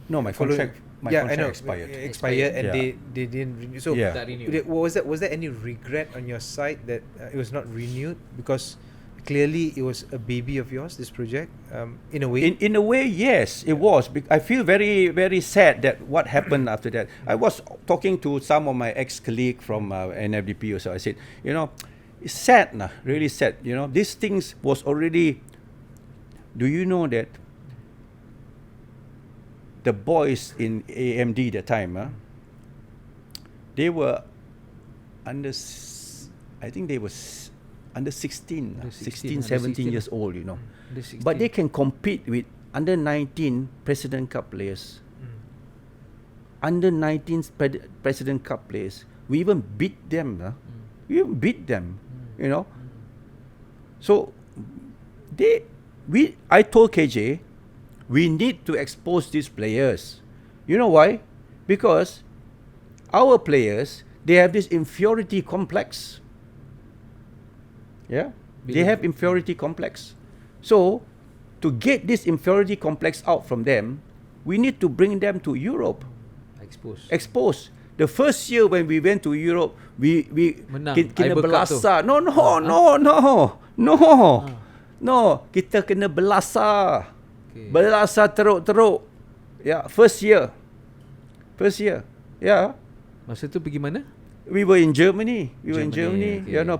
S1: No, my contract expired.
S3: And they didn't renew. So was there any regret on your side that it was not renewed? Because clearly it was a baby of yours, this project, in a way.
S1: In a way, yes, it was. I feel very, very sad that what happened after that. I was talking to some of my ex-colleagues from NFDP also. I said, it's sad, really sad. These things was already. Do you know that the boys in AMD that time, they were under 16, 17 years old, But they can compete with under 19 President Cup players. Under 19 President Cup players. We even beat them. So I told KJ, we need to expose these players. You know why? Because our players, they have this inferiority complex. Yeah? They have inferiority complex. So, to get this inferiority complex out from them, we need to bring them to Europe. Expose. The first year when we went to Europe, we kena belasah. No, kita kena belasah. Belasah teruk-teruk. Yeah, first year. Yeah.
S2: Masa tu pergi mana?
S1: We were in Germany.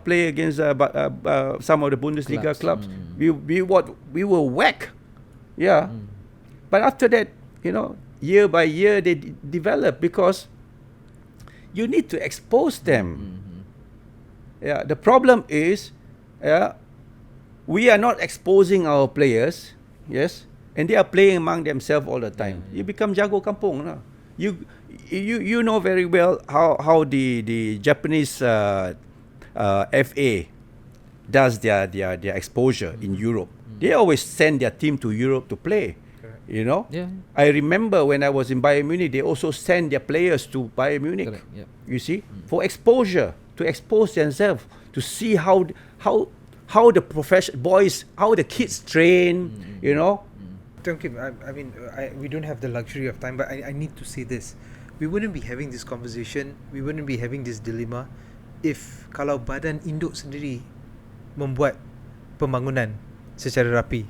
S1: Play against some of the Bundesliga clubs. We were whacked. Yeah. But after that, year by year they develop because you need to expose them. Yeah. The problem is, we are not exposing our players. Yes. And they are playing among themselves all the time. You become Jaguh Kampung. You know very well how the Japanese FA does their exposure in Europe. They always send their team to Europe to play.
S2: Yeah.
S1: I remember when I was in Bayern Munich, they also send their players to Bayern Munich. You see, for exposure, to expose themselves, to see how the professional boys, how the kids train.
S3: Teong Kim, I mean, we don't have the luxury of time, but I need to say this. We wouldn't be having this conversation, we wouldn't be having this dilemma if kalau badan induk sendiri membuat pembangunan secara rapi.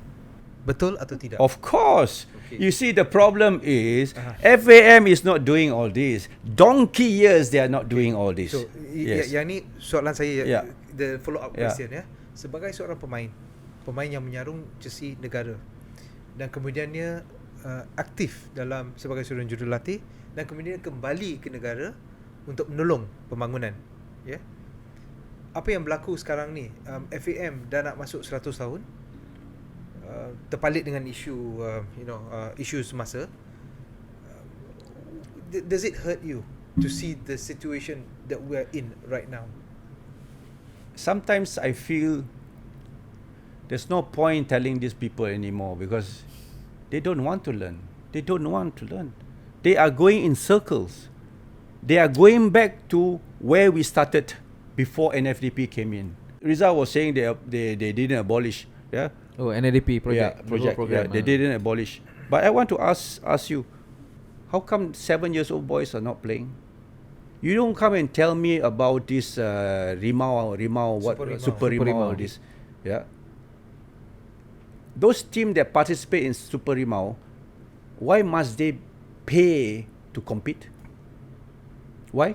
S3: Betul atau tidak?
S1: Of course. Okay. You see, the problem is FAM is not doing all this. Donkey years they are not doing all this.
S3: So, yang ni soalan saya, the follow up question Sebagai seorang pemain yang menyarung jersey negara dan kemudiannya aktif dalam sebagai seorang jurulatih dan kemudian kembali ke negara untuk menolong pembangunan, apa yang berlaku sekarang ni, FAM dah nak masuk 100 tahun, terpalit dengan isu isu semasa. Does it hurt you to see the situation that we are in right now?
S1: Sometimes I feel there's no point telling these people anymore because they don't want to learn. They are going in circles. They are going back to where we started before NFDP came in. Rizal was saying they didn't abolish.
S2: NFDP project.
S1: They didn't abolish. But I want to ask you, how come 7 years old boys are not playing? You don't come and tell me about this Super Rimau, all this. Those teams that participate in Super Rimau, why must they pay to compete? Why?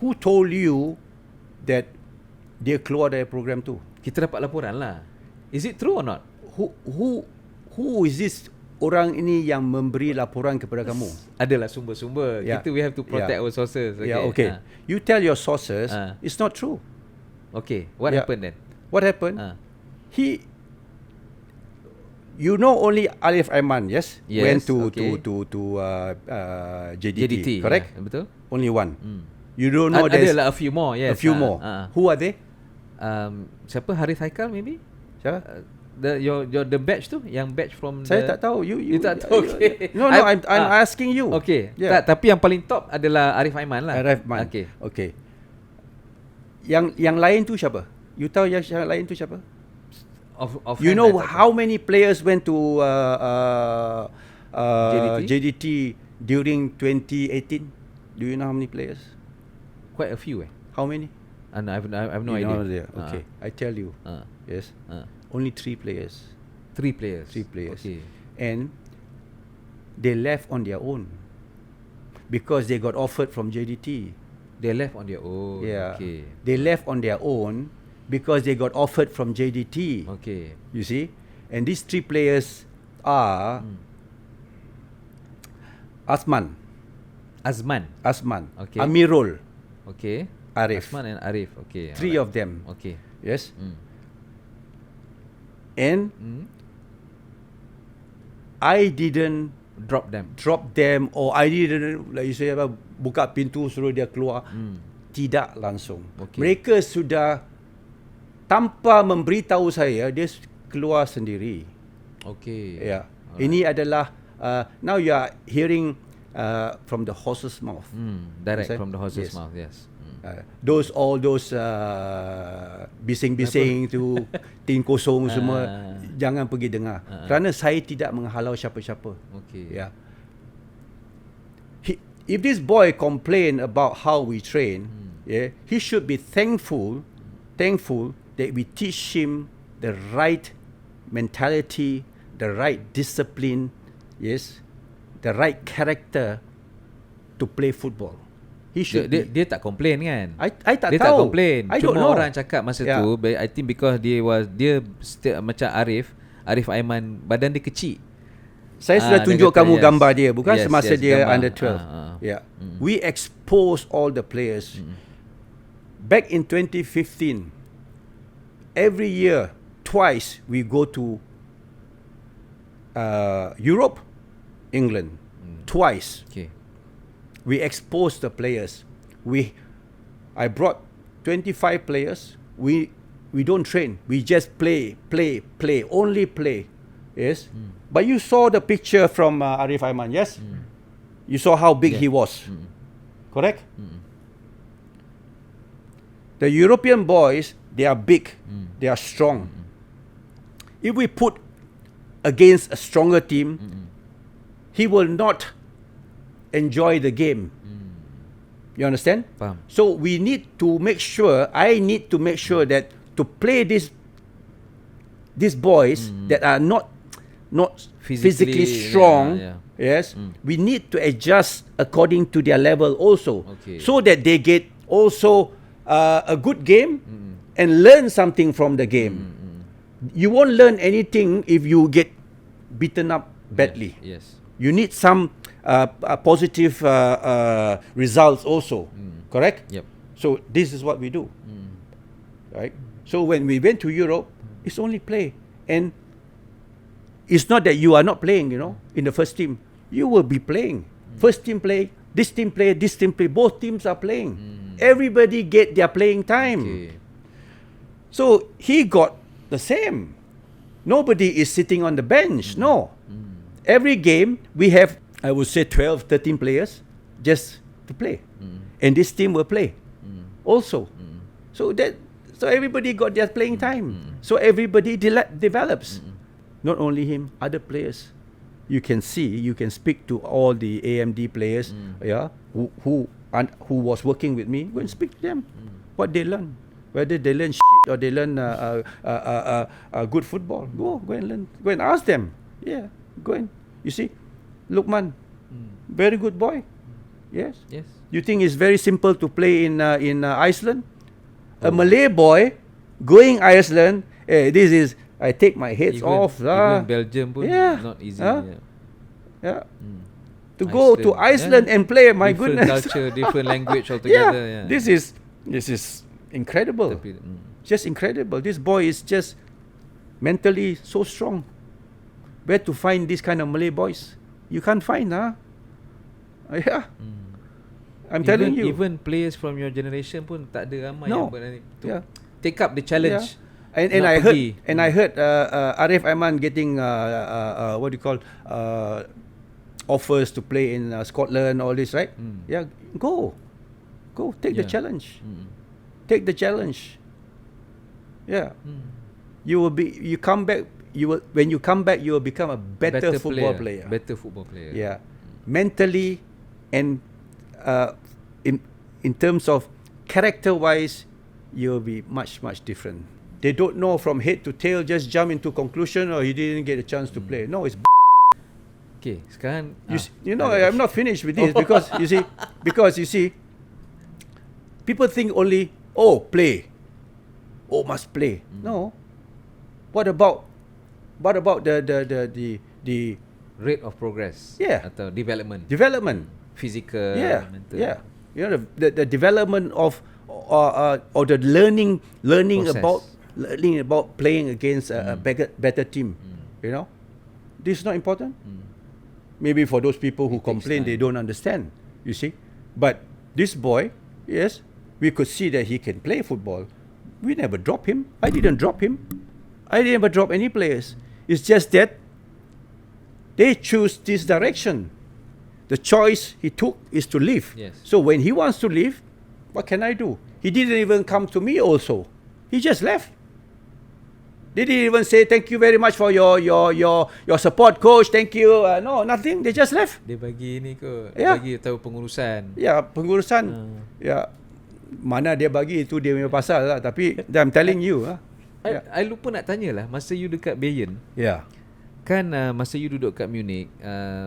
S1: Who told you that dia keluar dari program tu?
S2: Kita dapat laporan lah. Is it true or not?
S1: Who is this orang ini yang memberi laporan kepada kamu?
S2: Adalah sumber-sumber. Kita we have to protect our sources. Okay.
S1: You tell your sources it's not true.
S2: Okay. What happened then?
S1: What happened? You know only Alif Aiman, yes? Went to JDT, correct?
S2: Betul.
S1: Only one. You don't know there's
S2: adalah a few more, yes.
S1: A few more. Who are they?
S2: Siapa? Harith Haikal maybe?
S1: Siapa?
S2: The batch tu, yang batch from
S1: saya tak tahu. You
S2: tak tahu. Okay.
S1: No, I'm asking you.
S2: Okay. Tapi yang paling top adalah Arif Aiman lah.
S1: Arif Aiman. Okay. Yang lain tu siapa? You tahu yang lain tu siapa? You know how many players went to JDT during 2018? Do you know how many players?
S2: Quite a few.
S1: How many?
S2: I have no idea.
S1: Okay, I tell you. Yes. Only 3 players.
S2: 3 players.
S1: Okay. And they left on their own because they got offered from JDT.
S2: They left on their own.
S1: Yeah.
S2: Okay.
S1: They left on their own because they got offered from JDT.
S2: Okay.
S1: You see? And these 3 players are Azman.
S2: Okay.
S1: Amirul.
S2: Okay.
S1: Arif.
S2: Azman and Arif. Okay.
S1: 3 of them.
S2: Okay.
S1: Yes. And I didn't
S2: drop them,
S1: or I didn't, like you say, buka pintu suruh dia keluar. Tidak langsung.
S2: Okay.
S1: Mereka sudah tanpa memberitahu saya, dia keluar sendiri.
S2: Okay.
S1: Ya. Ini adalah now you are hearing from the horse's mouth.
S2: Direct from the horse's mouth. Yes.
S1: All those bising-bising tu tin kosong semua jangan pergi dengar kerana saya tidak menghalau siapa-siapa.
S2: Okay.
S1: Yeah. If this boy complain about how we train, he should be thankful that we teach him the right mentality, the right discipline, yes, the right character to play football.
S2: Dia tak complain kan?
S1: I tak
S2: dia
S1: tahu.
S2: Tak complain.
S1: I don't
S2: Cuma
S1: know.
S2: orang cakap masa tu, I think because dia macam Arif Aiman, badan dia kecil.
S1: Saya sudah tunjuk kamu gambar dia, bukan? Semasa dia
S2: gambar.
S1: under 12. We expose all the players. Back in 2015, every year, twice we go to Europe, England. Twice.
S2: Okay.
S1: We expose the players. I brought 25 players. We don't train. We just play, only play. Yes. But you saw the picture from Arif Aiman, yes? You saw how big he was. Correct? The European boys, they are big. They are strong. If we put against a stronger team, he will not enjoy the game. You understand?
S2: Faham.
S1: So we need to make sure, I need to make sure that to play these boys that are not physically strong, yes, we need to adjust according to their level also, so that they get also a good game and learn something from the game. You won't learn anything if you get beaten up badly.
S2: Yes.
S1: You need some positive results also. Correct?
S2: Yep.
S1: So this is what we do. Right? So when we went to Europe, it's only play. And it's not that you are not playing, in the first team. You will be playing. First team play, this team play, this team play. Both teams are playing. Everybody get their playing time.
S2: Okay.
S1: So he got the same. Nobody is sitting on the bench. No. Every game, we have, I would say, 12, 13 players just to play. And this team will play also. So everybody got their playing time. So everybody develops. Not only him, other players. You can see, you can speak to all the AMD players, who was working with me. Go and speak to them. What they learn. Whether they learn shit or they learn good football. Go and learn. Go and ask them. Yeah, go and, you see, Lukman, very good boy. Yes.
S2: Yes.
S1: You think it's very simple to play in Iceland? A Malay boy going Iceland. This is I take my heads off.
S2: Even Belgium pun not easy.
S1: Yeah. To go to Iceland and play, my
S2: different
S1: goodness.
S2: Culture, different language altogether.
S1: This is incredible. Just incredible. This boy is just mentally so strong. Where to find this kind of Malay boys? You can't find, Yeah. I'm telling you.
S2: Even players from your generation pun tak ada ramai
S1: No.
S2: yang berani to take up the challenge.
S1: And I heard Arif Aiman getting what do you call offers to play in Scotland, all this, right? Yeah, go take the challenge. Take the challenge. Yeah. You come back. When you come back, you will become a better football player.
S2: Better football player.
S1: Yeah, mentally and in terms of character-wise, you'll be much different. They don't know from head to tail, just jump into conclusion, or he didn't get a chance to play. No, it's
S2: Okay, sekarang
S1: you know, I'm not finished with this because you see, people think only play, must play. No, what about the
S2: rate of progress? Atau development, physical, mental.
S1: You know, the development of or the learning about playing against a better team. You know, this is not important. Maybe for those people who complain, they don't understand, you see. But this boy, yes, we could see that he can play football. We never drop him. I didn't drop him. I never drop any players. It's just that they choose this direction. The choice he took is to leave.
S2: Yes.
S1: So when he wants to leave, what can I do? He didn't even come to me also. He just left. They didn't even say thank you very much for your support, coach. Thank you. No, nothing. They just left.
S2: Dia bagi ni kot. Bagi tahu pengurusan.
S1: Pengurusan. Mana dia bagi itu dia punya pasal lah. Tapi I'm telling you.
S2: I lupa nak tanya lah. Masa you dekat Bayern. Kan masa you duduk kat Munich,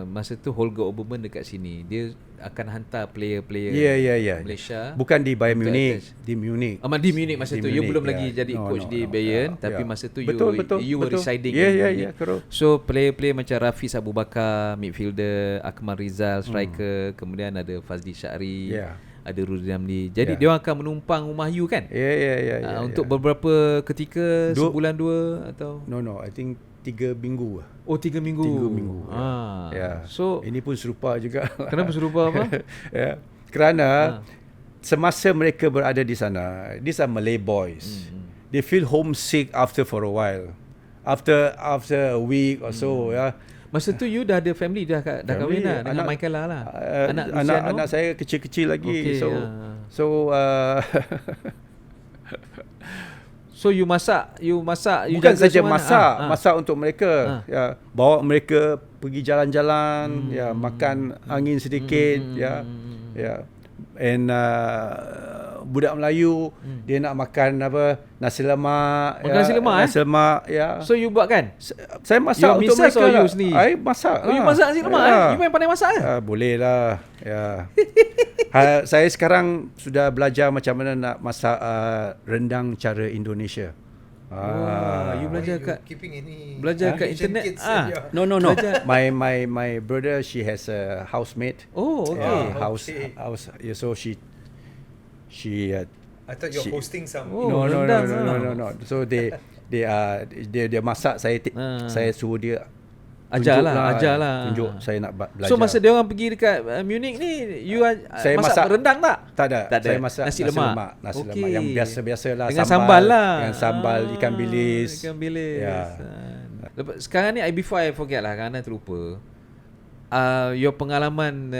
S2: masa tu Holger Obermann dekat sini, dia akan hantar player-player Malaysia.
S1: Bukan di Bayern Munich, di Munich.
S2: Di Munich masa tu. You belum lagi jadi coach di Bayern, tapi masa tu you were residing in Munich. So player-player macam Rafiz Abu Bakar, midfielder, Akmal Rizal, striker, kemudian ada Fazli Syari, ada Rudi Ramli. Jadi dia akan menumpang rumah you kan? Untuk beberapa ketika, sebulan dua atau?
S1: No, I think 3 minggu.
S2: 3 minggu.
S1: 3 minggu.
S2: So
S1: ini pun serupa juga.
S2: Kenapa serupa apa?
S1: Kerana semasa mereka berada di sana, these are Malay boys. They feel homesick for a while. After a week or so,
S2: Masa tu you dah ada family, dah kahwin dah dengan Michael lah.
S1: Anak saya kecil-kecil lagi. So
S2: So you masak
S1: bukan saja masak untuk mereka. Bawa mereka pergi jalan-jalan, makan angin sedikit, and budak Melayu dia nak makan nasi lemak.
S2: Nasi lemak. So you buat kan?
S1: Saya masak untuk mereka.
S2: Or you sendiri?
S1: I masak.
S2: You masak nasi lemak? You main pandai masak ke?
S1: Boleh lah. Saya sekarang sudah belajar macam mana nak masak rendang cara Indonesia.
S2: You belajar kat internet.
S1: No. My brother, she has a housemate. House. So she
S3: I thought you're hosting some.
S1: No. So dia masak, saya suruh dia
S2: ajarlah.
S1: Tunjuk saya nak belajar.
S2: So masa dia orang pergi dekat Munich ni, you
S1: saya masak
S2: rendang tak?
S1: Tak ada. Saya masak
S2: nasi lemak
S1: yang biasa-biasalah,
S2: dengan sambal lah.
S1: Dengan sambal ikan bilis.
S2: Lepas sekarang ni, before I forget lah, kerana terlupa. Your pengalaman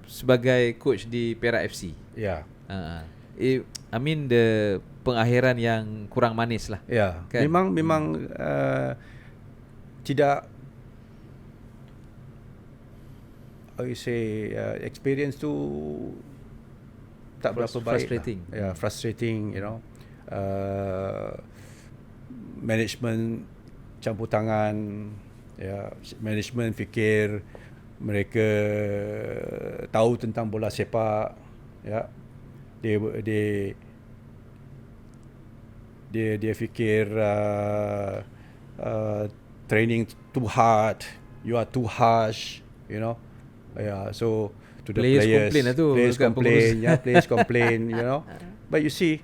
S2: sebagai coach di Perak FC. I mean the pengakhiran yang kurang manis lah. Kan?
S1: Memang tidak, experience tu tak berapa baik. Frustrating, you know. Management campur tangan, management fikir mereka tahu tentang bola sepak, ya. Dia fikir training too hard, you are too harsh, you know. So to the players players complain, you know. But you see,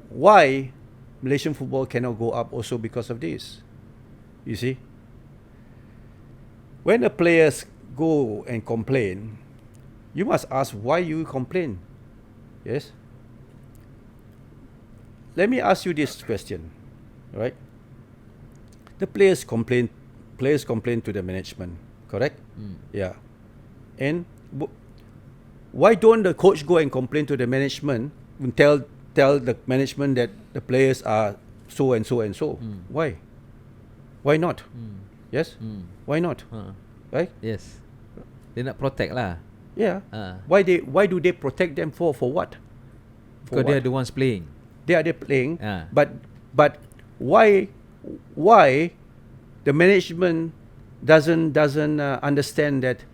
S1: why Malaysian football cannot go up also because of this. You see, when the players go and complain, you must ask why you complain. Yes. Let me ask you this question, right? The players complain to the management, correct? Yeah. And why don't the coach go and complain to the management and tell the management that the players are so and so and so? Why? Why not? Yes? Why not? Right?
S2: Yes. Dia nak protect lah.
S1: Yeah. Why do they protect them for what?
S2: Because they are the ones playing.
S1: They are playing. But why the management doesn't understand that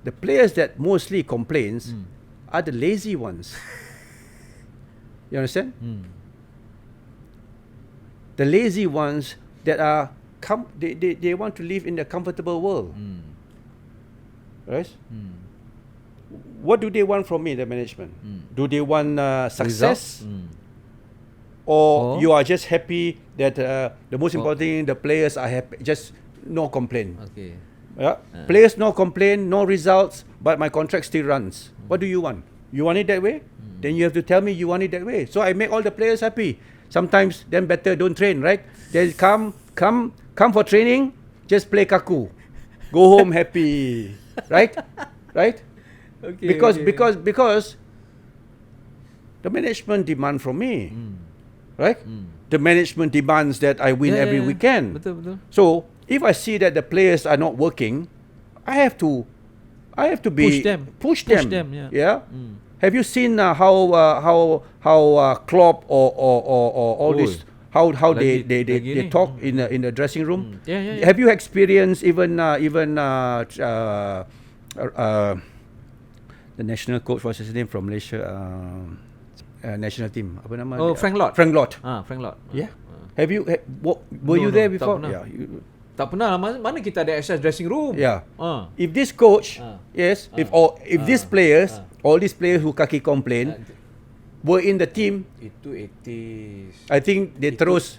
S1: the players that mostly complains are the lazy ones. You understand? The lazy ones that are they want to live in the comfortable world. Right? What do they want from me, the management? Do they want success? Or you are just happy that the most important thing, the players are happy, just no complaint.
S2: Okay.
S1: Yeah. Players no complain, no results, but my contract still runs. What do you want? You want it that way? Then you have to tell me you want it that way. So I make all the players happy. Sometimes then better don't train, right? They come for training, just play kaku. Go home happy. Right? Right?
S2: Okay,
S1: because the management demand from me. Right? The management demands that I win every weekend.
S2: Betul.
S1: So if I see that the players are not working, I have to push them. Yeah. Have you seen how Klopp or all this how they talk in the dressing room? Have you experienced even the national coach, what's his name, from Malaysia? National team, apa nama?
S2: Frank Lott. Frank Lott.
S1: Yeah. Have you? Were you there before?
S2: Tak pernah. Tak pernah lah. Mana kita ada access dressing room?
S1: Yeah. If this coach, yes, if these players, all these players who kaki complain, were in the team,
S2: itu 80s.
S1: I think they terus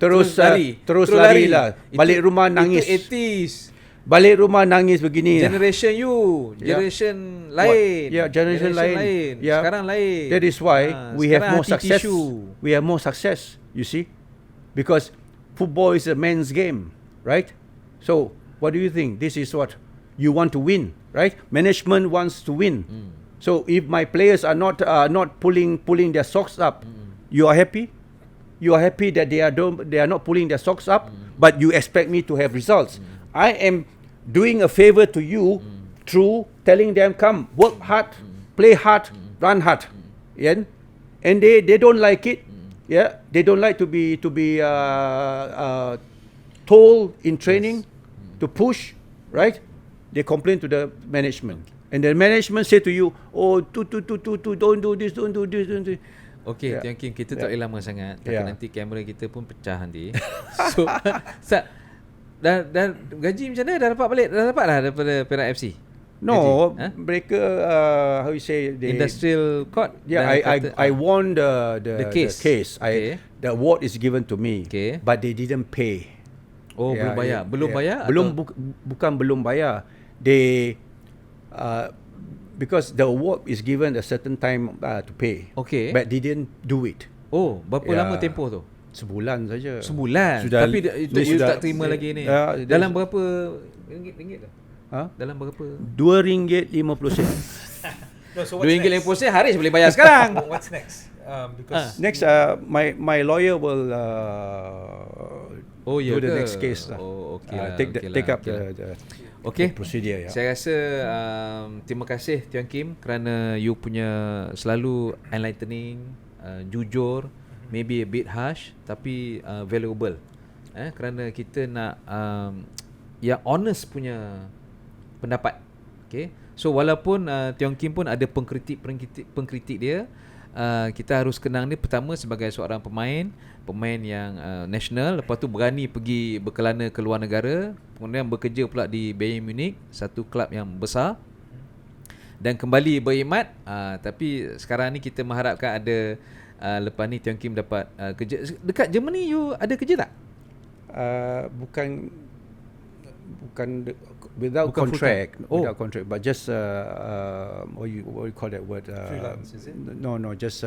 S2: lari
S1: lah. Balik rumah nangis.
S2: Itu 80s.
S1: Balik rumah nangis begini.
S2: Generation lain.
S1: Generation lain. Yeah.
S2: Sekarang lain.
S1: That is why we have more success. We have more success, you see. Because football is a man's game, right? So, what do you think? This is what you want to win, right? Management wants to win. So, if my players are not pulling their socks up, you are happy? You are happy that they are not pulling their socks up, but you expect me to have results. I am doing a favor to you through telling them, come, work hard, play hard, run hard. Yeah? And they don't like it. Yeah, they don't like to be told in training to push, right? They complain to the management. And the management say to you, oh, don't do this.
S2: Okay, Teong Kim, kita tak boleh lama sangat. Takut nanti kamera kita pun pecah nanti. So, dan gaji macam mana? Dah dapat lah daripada Perak FC?
S1: No, mereka how you say,
S2: industrial court.
S1: Yeah, I won the case. The award is given to me, but they didn't pay.
S2: Oh, belum bayar.
S1: Bukan belum bayar. They because the award is given a certain time to pay.
S2: Okay.
S1: But they didn't do it.
S2: Oh, berapa lama tempoh tu?
S1: Sebulan saja.
S2: Sebulan.
S1: Sudah,
S2: tapi you tak terima lagi ni. Dalam berapa ringgit tu? Dalam berapa?
S1: RM2.50.
S2: RM2.50 Haris boleh bayar sekarang.
S3: What's next? Because
S1: next, my lawyer will do the next case. Take up the procedure. Yeah.
S2: Saya rasa terima kasih Teong Kim kerana you punya selalu enlightening, jujur, maybe a bit harsh tapi valuable. Kerana kita nak yang honest punya pendapat. Okay. So walaupun Teong Kim pun ada pengkritik dia, kita harus kenang dia pertama sebagai seorang pemain yang national, lepas tu berani pergi berkelana ke luar negara, kemudian bekerja pula di Bayern Munich, satu klub yang besar, dan kembali berkhidmat. Tapi sekarang ni kita mengharapkan ada lepas ni Teong Kim dapat kerja dekat Germany. You ada kerja tak?
S1: Bukan without contract, without contract, but just what you call that word?
S3: Freelance, is it?
S1: No, just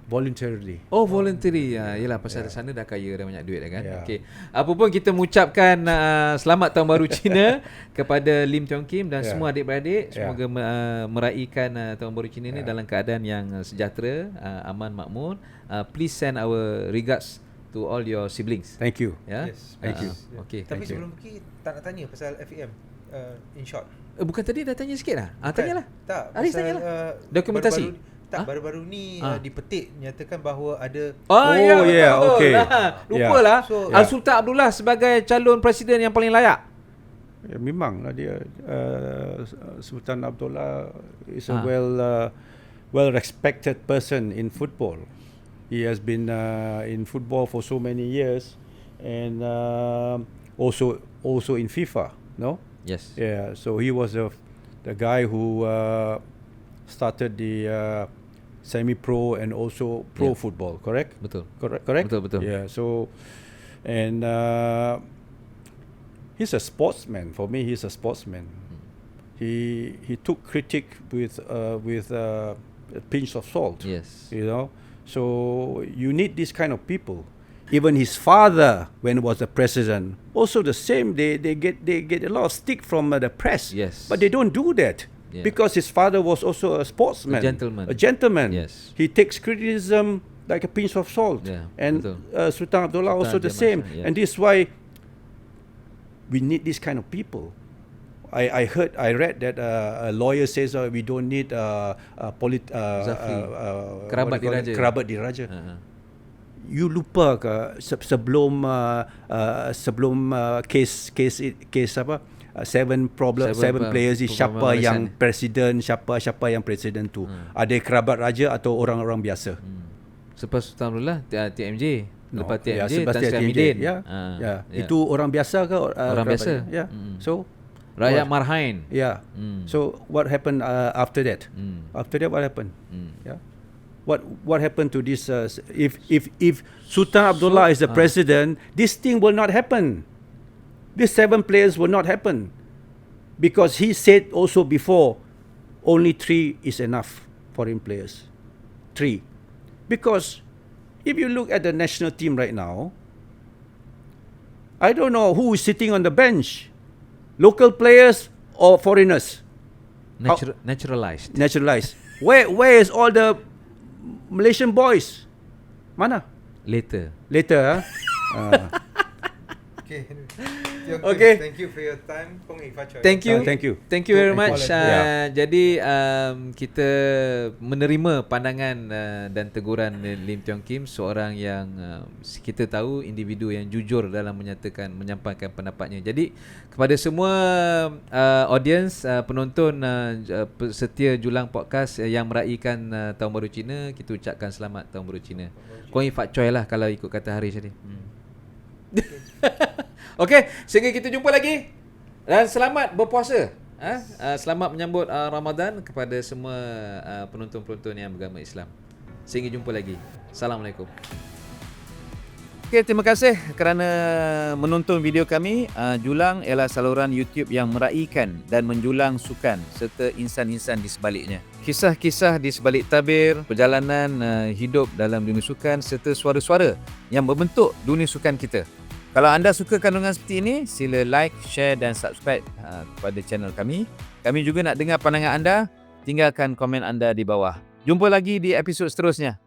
S1: voluntarily.
S2: Oh, voluntary. Yalah, pasal sana dah kaya, dah banyak duit dah kan.
S1: Yeah.
S2: Okey. Apa pun kita mengucapkan selamat tahun baru Cina kepada Lim Teong Kim dan semua adik-beradik. Semoga meraihkan tahun baru Cina ni dalam keadaan yang sejahtera, aman, makmur. Please send our regards to all your siblings.
S1: Thank you.
S3: Yes.
S1: Thank you.
S2: Okay.
S3: Tapi sebelum pergi tak nak tanya pasal FAM. In short.
S2: Bukan tadi dah tanya sikit dah? Tanyalah.
S3: Tak.
S2: Aris tanyalah. Dokumentasi.
S3: Baru-baru ni dipetik nyatakan bahawa ada
S1: Okay.
S2: Lupalah. Al-Sultan Abdullah sebagai calon presiden yang paling layak.
S1: Ya, memanglah dia Sultan Abdullah is a well respected person in football. He has been in football for so many years, and also in FIFA, no?
S2: Yes.
S1: Yeah, so he was the guy who started the semi-pro and also pro football, correct?
S2: Betul.
S1: Correct?
S2: Betul.
S1: Yeah, so and he's a sportsman. For me, he's a sportsman. He took critique with a pinch of salt.
S2: Yes.
S1: You know, so you need this kind of people. Even his father, when he was the president, also the same. They get a lot of stick from the press.
S2: Yes.
S1: But they don't do that because his father was also a sportsman, a gentleman.
S2: Yes.
S1: He takes criticism like a pinch of salt.
S2: Yeah,
S1: and Sultan Abdullah also the same. And this is why we need this kind of people. I read that a lawyer says we don't need kerabat diraja. You lupa ke sebelum case apa seven players ni, siapa yang presiden, siapa yang presiden tu, ada kerabat raja atau orang-orang biasa?
S2: Selepas Sultan Abdullah TMJ, lepas TMJ
S1: Tan Sri
S2: Hamidin.
S1: Itu orang biasa ke?
S2: Orang biasa.
S1: So
S2: Rakyat Marhain.
S1: So what happened after that? After that what happened? What happened to this? If Sultan Abdullah is the president, this thing will not happen. These 7 players will not happen, because he said also before, only 3 is enough foreign players. 3, because if you look at the national team right now, I don't know who is sitting on the bench, local players or foreigners.
S2: Naturalized.
S1: Where is all the Malaysian boys? Mana?
S2: Later.
S3: Okay. Thank you for your time.
S2: Thank you very much. Jadi kita menerima pandangan dan teguran Lim Teong Kim, seorang yang kita tahu individu yang jujur dalam menyampaikan pendapatnya. Jadi kepada semua audience, penonton setia Julang Podcast yang meraihkan Tahun Baru Cina, kita ucapkan selamat Tahun Baru Cina. Kau Fat Choi lah kalau ikut kata Haris tadi. Okey, sehingga kita jumpa lagi dan selamat berpuasa. Selamat menyambut Ramadan kepada semua penonton-penonton yang beragama Islam. Sehingga jumpa lagi. Assalamualaikum. Okey, terima kasih kerana menonton video kami. Julang ialah saluran YouTube yang meraihkan dan menjulang sukan serta insan-insan di sebaliknya. Kisah-kisah di sebalik tabir, perjalanan hidup dalam dunia sukan serta suara-suara yang membentuk dunia sukan kita. Kalau anda suka kandungan seperti ini, sila like, share dan subscribe kepada channel kami. Kami juga nak dengar pandangan anda. Tinggalkan komen anda di bawah. Jumpa lagi di episod seterusnya.